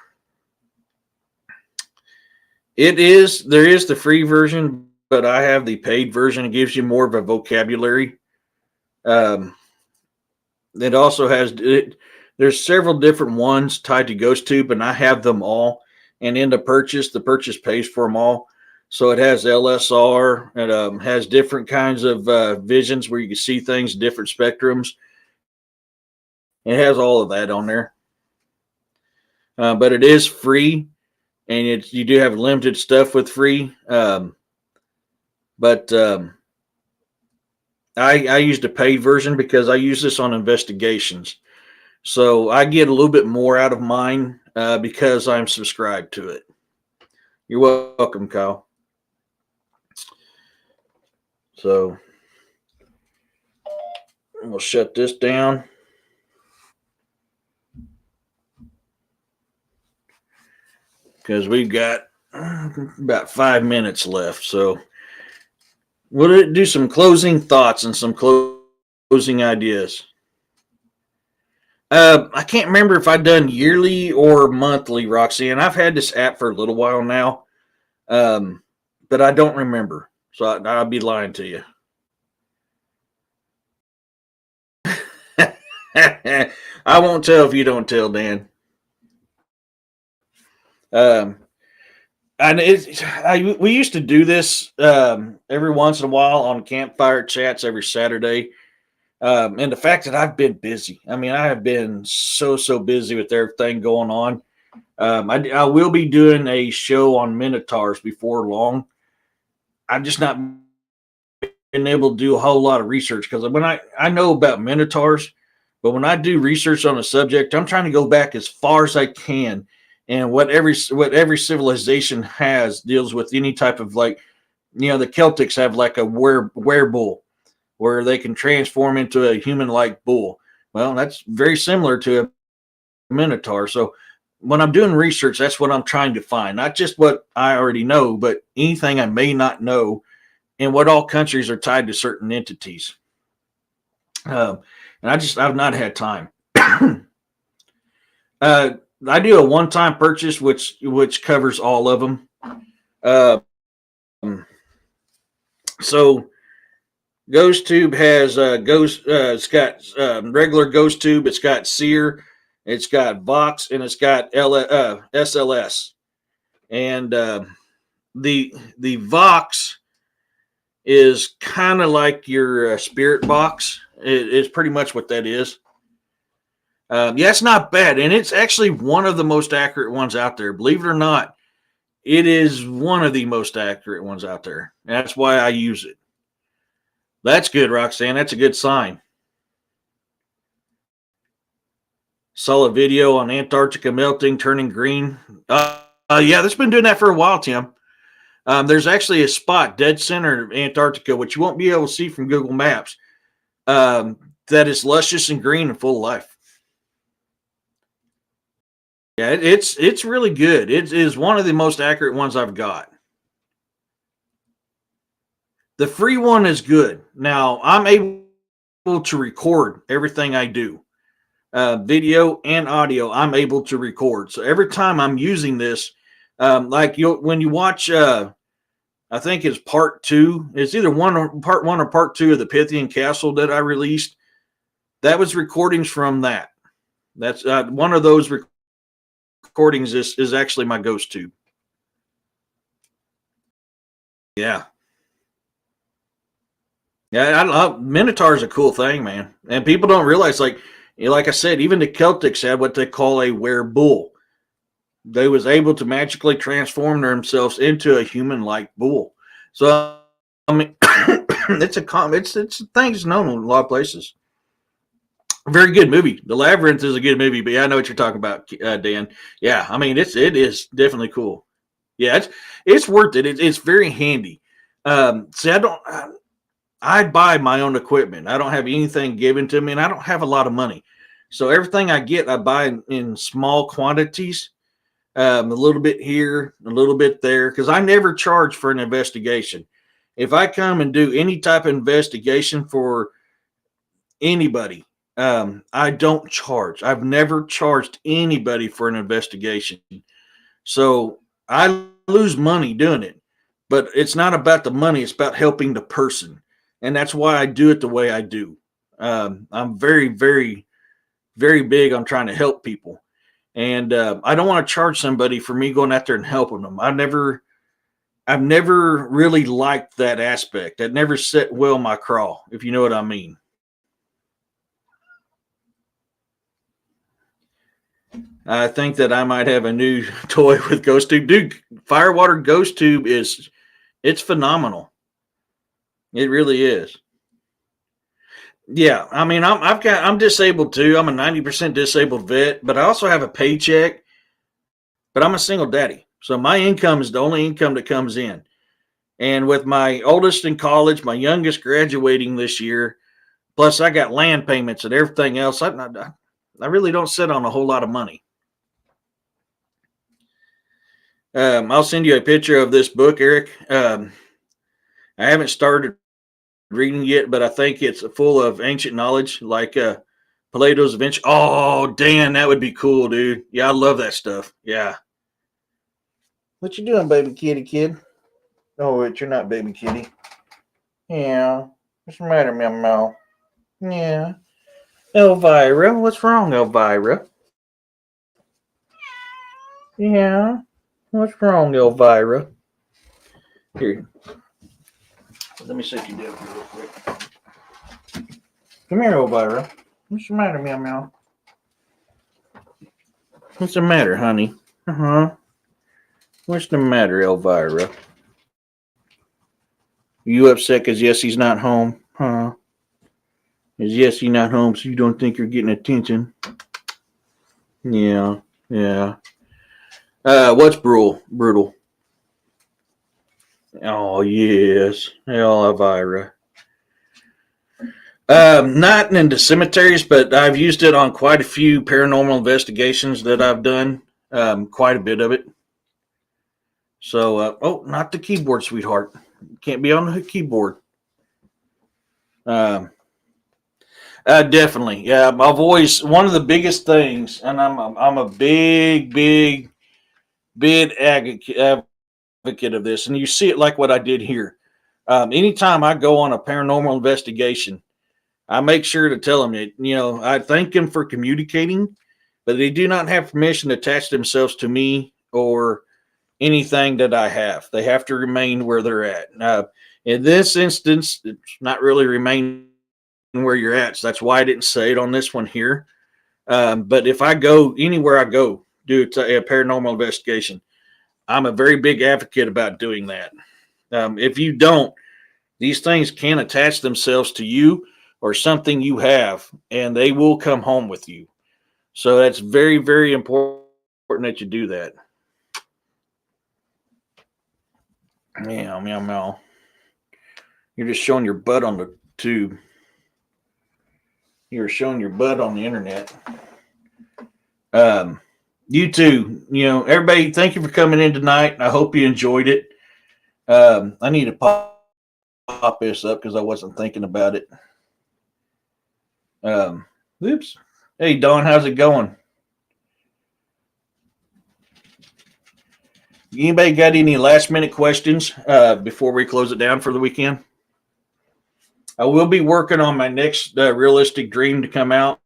[SPEAKER 1] is the free version, but I have the paid version. It gives you more of a vocabulary. It also has there's several different ones tied to GhostTube, and I have them all. And in the purchase pays for them all. So it has LSR. It has different kinds of visions where you can see things, different spectrums. It has all of that on there. But it is free, and you do have limited stuff with free. But I used a paid version because I use this on investigations. So I get a little bit more out of mine because I'm subscribed to it. You're welcome, Kyle. So we'll shut this down. Because we've got about 5 minutes left. So we'll do some closing thoughts and some closing ideas. I can't remember if I've done yearly or monthly, Roxanne. I've had this app for a little while now, but I don't remember. So I'll be lying to you. I won't tell if you don't tell, Dan. And we used to do this every once in a while on campfire chats every Saturday. And the fact that I've been busy, I mean, I have been so busy with everything going on. I will be doing a show on Minotaurs before long. I've just not been able to do a whole lot of research because when I know about Minotaurs, but when I do research on a subject, I'm trying to go back as far as I can. And what every civilization has deals with any type of the Celtics have like a werebull where they can transform into a human-like bull. Well, that's very similar to a minotaur. So when I'm doing research, that's what I'm trying to find. Not just what I already know, but anything I may not know and what all countries are tied to certain entities. And I've not had time. I do a one-time purchase, which covers all of them. So GhostTube has it's got regular GhostTube, it's got Seer, it's got Vox, and it's got SLS. And the Vox is kind of like your spirit box. It's pretty much what that is. Yeah, it's not bad, and it's actually one of the most accurate ones out there. Believe it or not, it is one of the most accurate ones out there. And that's why I use it. That's good, Roxanne. That's a good sign. Saw a video on Antarctica melting, turning green. Yeah, that's been doing that for a while, Tim. There's actually a spot dead center of Antarctica, which you won't be able to see from Google Maps, that is luscious and green and full of life. Yeah, it's really good. It is one of the most accurate ones I've got. The free one is good. Now I'm able to record everything I do, video and audio. I'm able to record. So every time I'm using this, like when you watch, I think it's part 2. It's either part 1 or part 2 of the Pythian Castle that I released. That was recordings from that. That's one of those recordings is actually my ghost tube. Yeah. Yeah, I love Minotaur is a cool thing, man. And people don't realize, like I said, even the Celtics had what they call a were-bull. They was able to magically transform themselves into a human-like bull. So I mean, it's a thing that's known in a lot of places. Very good movie. The Labyrinth is a good movie, but yeah, I know what you're talking about, Dan. Yeah, I mean it is definitely cool. Yeah, it's worth it. It's very handy. See, I buy my own equipment. I don't have anything given to me, and I don't have a lot of money. So everything I get, I buy in small quantities, a little bit here, a little bit there, because I never charge for an investigation. If I come and do any type of investigation for anybody, I don't charge. I've never charged anybody for an investigation. So I lose money doing it, but it's not about the money. It's about helping the person. And that's why I do it the way I do. I'm very, very, very big on trying to help people. And I don't want to charge somebody for me going out there and helping them. I've never really liked that aspect. That never set well my craw, if you know what I mean. I think that I might have a new toy with Ghost Tube. Dude, Firewater Ghost Tube it's phenomenal. It really is. Yeah, I mean, I'm disabled too. I'm a 90% disabled vet, but I also have a paycheck. But I'm a single daddy, so my income is the only income that comes in. And with my oldest in college, my youngest graduating this year, plus I got land payments and everything else, I really don't sit on a whole lot of money. I'll send you a picture of this book, Eric. I haven't started reading yet, but I think it's full of ancient knowledge, like Plato's Invention. Oh, Dan, that would be cool, dude. Yeah, I love that stuff. Yeah. What you doing, baby kitty kid? Oh, wait, you're not baby kitty. Yeah. What's the matter, meow meow? Yeah. Elvira, what's wrong, Elvira? Yeah. What's wrong, Elvira? Here. Let me sit you down here real quick. Come here, Elvira. What's the matter, meow meow? What's the matter, honey? Uh-huh. What's the matter, Elvira? You upset because Yessie's not home? Huh? Is Yessie not home so you don't think you're getting attention? Yeah, yeah. What's brutal? Oh, yes. Elvira. Not into cemeteries, but I've used it on quite a few paranormal investigations that I've done. Quite a bit of it. So, oh, not the keyboard, sweetheart. Can't be on the keyboard. Definitely, yeah. I've always one of the biggest things, and I'm a big advocate of this, and you see it like what I did here. Anytime I go on a paranormal investigation, I make sure to tell them that I thank them for communicating, but they do not have permission to attach themselves to me or anything that I have. They have to remain where they're at. In this instance, it's not really remain where you're at. So that's why I didn't say it on this one here. But if I go anywhere I go, do a paranormal investigation, I'm a very big advocate about doing that. If you don't, these things can attach themselves to you or something you have, and they will come home with you. So that's very, very important that you do that. Meow, meow, meow. You're just showing your butt on the tube. You're showing your butt on the internet. You too. Everybody, thank you for coming in tonight. I hope you enjoyed it. I need to pop this up because I wasn't thinking about it. Oops. Hey, Don, how's it going? Anybody got any last minute questions before we close it down for the weekend? I will be working on my next realistic dream to come out.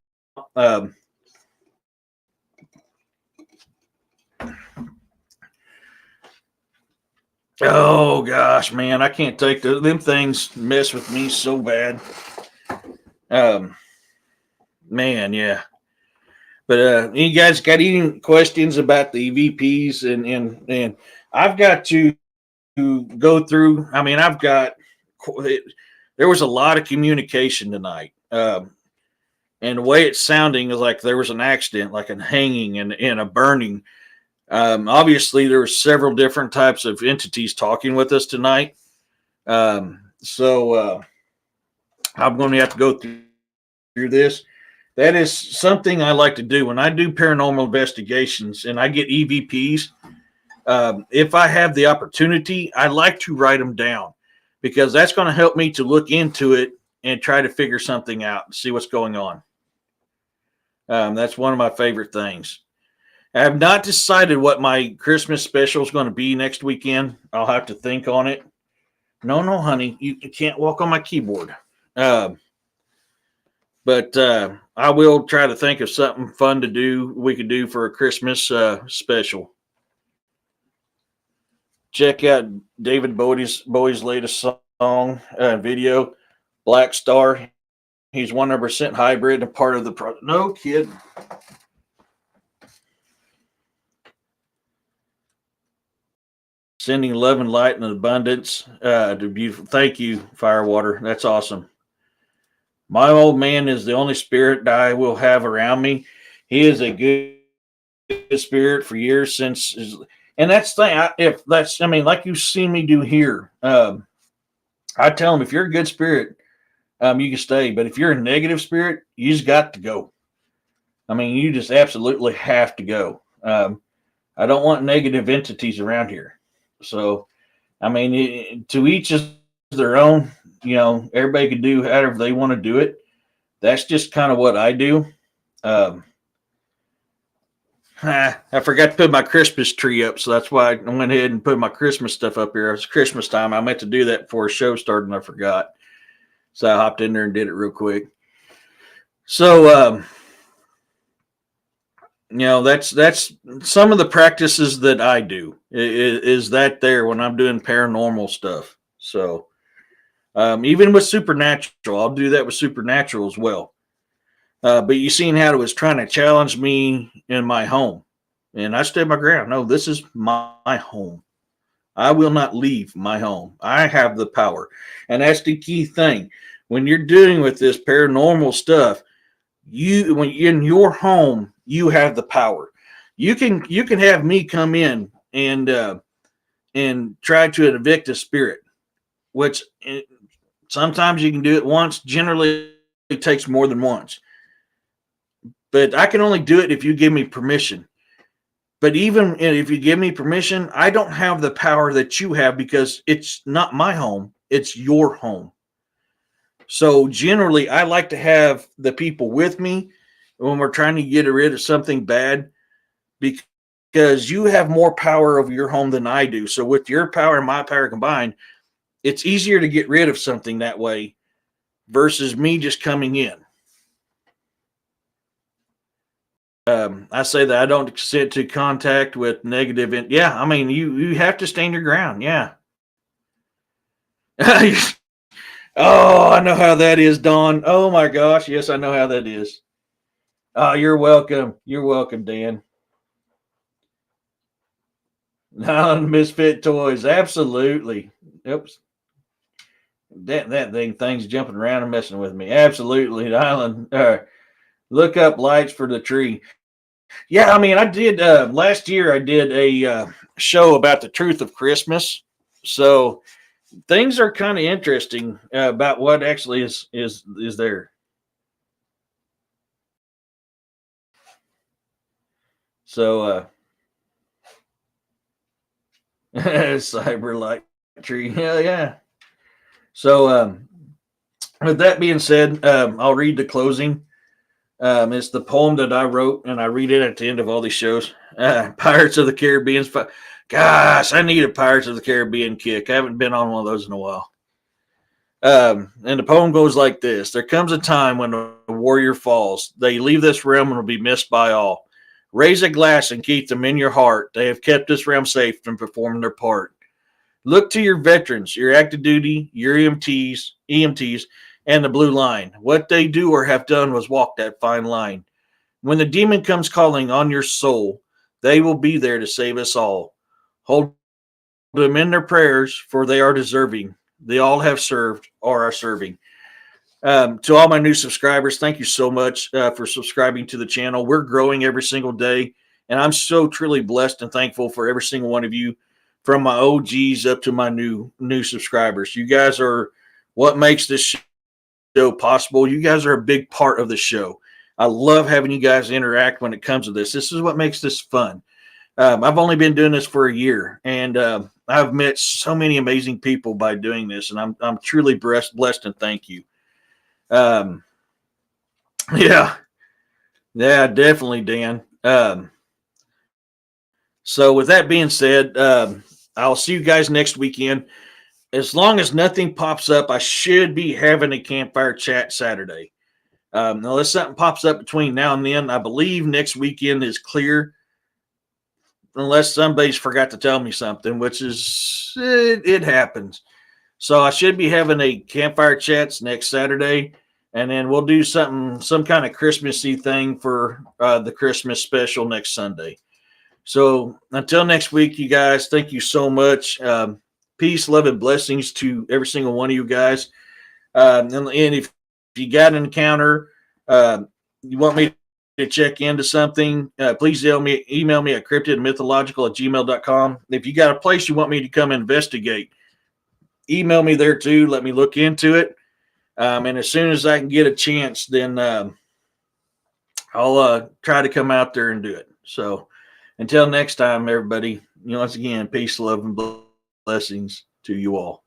[SPEAKER 1] Oh gosh, man, I can't take them things mess with me so bad. Man, yeah. But you guys got any questions about the EVPs and I've got to go through. I mean, there was a lot of communication tonight. And the way it's sounding is like there was an accident, like a hanging and a burning. Obviously, there were several different types of entities talking with us tonight. So I'm going to have to go through this. That is something I like to do when I do paranormal investigations and I get EVPs. If I have the opportunity, I like to write them down because that's going to help me to look into it and try to figure something out, see what's going on. That's one of my favorite things. I have not decided what my Christmas special is going to be next weekend. I'll have to think on it. No, honey, you can't walk on my keyboard. But I will try to think of something fun to do. We could do for a Christmas special. Check out David Bowie's latest song video, Black Star. He's 100% hybrid and part of the project. No kid. Sending love and light and abundance to beautiful. Thank you, Firewater. That's awesome. My old man is the only spirit I will have around me. He is a good spirit for years since. And that's the thing. Like you've seen me do here. I tell him if you're a good spirit, you can stay. But if you're a negative spirit, you just got to go. You just absolutely have to go. I don't want negative entities around here. So, to each is their own. Everybody can do however they want to do it. That's just kind of what I do. I forgot to put my Christmas tree up, so that's why I went ahead and put my Christmas stuff up here. It's Christmas time. I meant to do that before the show started, and I forgot. So I hopped in there and did it real quick. So, that's some of the practices that I do. Is that there when I'm doing paranormal stuff? So, even with supernatural, I'll do that with supernatural as well. But you seen how it was trying to challenge me in my home, and I stood my ground. No, this is my home. I will not leave my home. I have the power, and that's the key thing. When you're dealing with this paranormal stuff, when you're in your home, you have the power. You can have me come in and try to evict a spirit, which sometimes you can do it once. Generally, it takes more than once. But I can only do it if you give me permission. But even if you give me permission, I don't have the power that you have because it's not my home. It's your home. So generally, I like to have the people with me when we're trying to get rid of something bad because you have more power over your home than I do. So with your power and my power combined, it's easier to get rid of something that way versus me just coming in. I say that I don't consent to contact with negative. You have to stand your ground. Yeah. Oh, I know how that is, Dawn. Oh my gosh. Yes, I know how that is. Oh, you're welcome. You're welcome, Dan. Non-misfit toys. Absolutely. Oops. That thing's jumping around and messing with me. Absolutely. Island. Look up lights for the tree. Yeah, I did last year. I did a show about the truth of Christmas, So things are kind of interesting about what actually is there. So cyber light tree, yeah. So with that being said, I'll read the closing. It's the poem that I wrote, and I read it at the end of all these shows. Pirates of the Caribbean. Gosh, I need a Pirates of the Caribbean kick. I haven't been on one of those in a while. And the poem goes like this: There comes a time when a warrior falls. They leave this realm and will be missed by all. Raise a glass and keep them in your heart. They have kept this realm safe and performed their part. Look to your veterans, your active duty, your EMTs, and the blue line. What they do or have done was walk that fine line. When the demon comes calling on your soul, they will be there to save us all. Hold them in their prayers, for they are deserving. They all have served or are serving. To all my new subscribers, thank you so much for subscribing to the channel. We're growing every single day, and I'm so truly blessed and thankful for every single one of you, from my OGs up to my new subscribers. You guys are what makes this show possible. You guys are a big part of the show. I love having you guys interact when it comes to this. This is what makes this fun. I've only been doing this for a year, and I've met so many amazing people by doing this, and I'm truly blessed, and thank you. Um, yeah, yeah, definitely, Dan. So with that being said, I'll see you guys next weekend. As long as nothing pops up, I should be having a campfire chat Saturday. Unless something pops up between now and then, I believe next weekend is clear. Unless somebody's forgot to tell me something, which is it happens. So I should be having a campfire chats next Saturday, and then we'll do some kind of Christmassy thing for the Christmas special next Sunday. So until next week, you guys, thank you so much. Peace, love, and blessings to every single one of you guys. And if you got an encounter, you want me to check into something, please email me at cryptidmythological@gmail.com. If you got a place you want me to come investigate, email me there too. Let me look into it. And as soon as I can get a chance, then I'll try to come out there and do it. So until next time, everybody, once again, peace, love, and blessings to you all.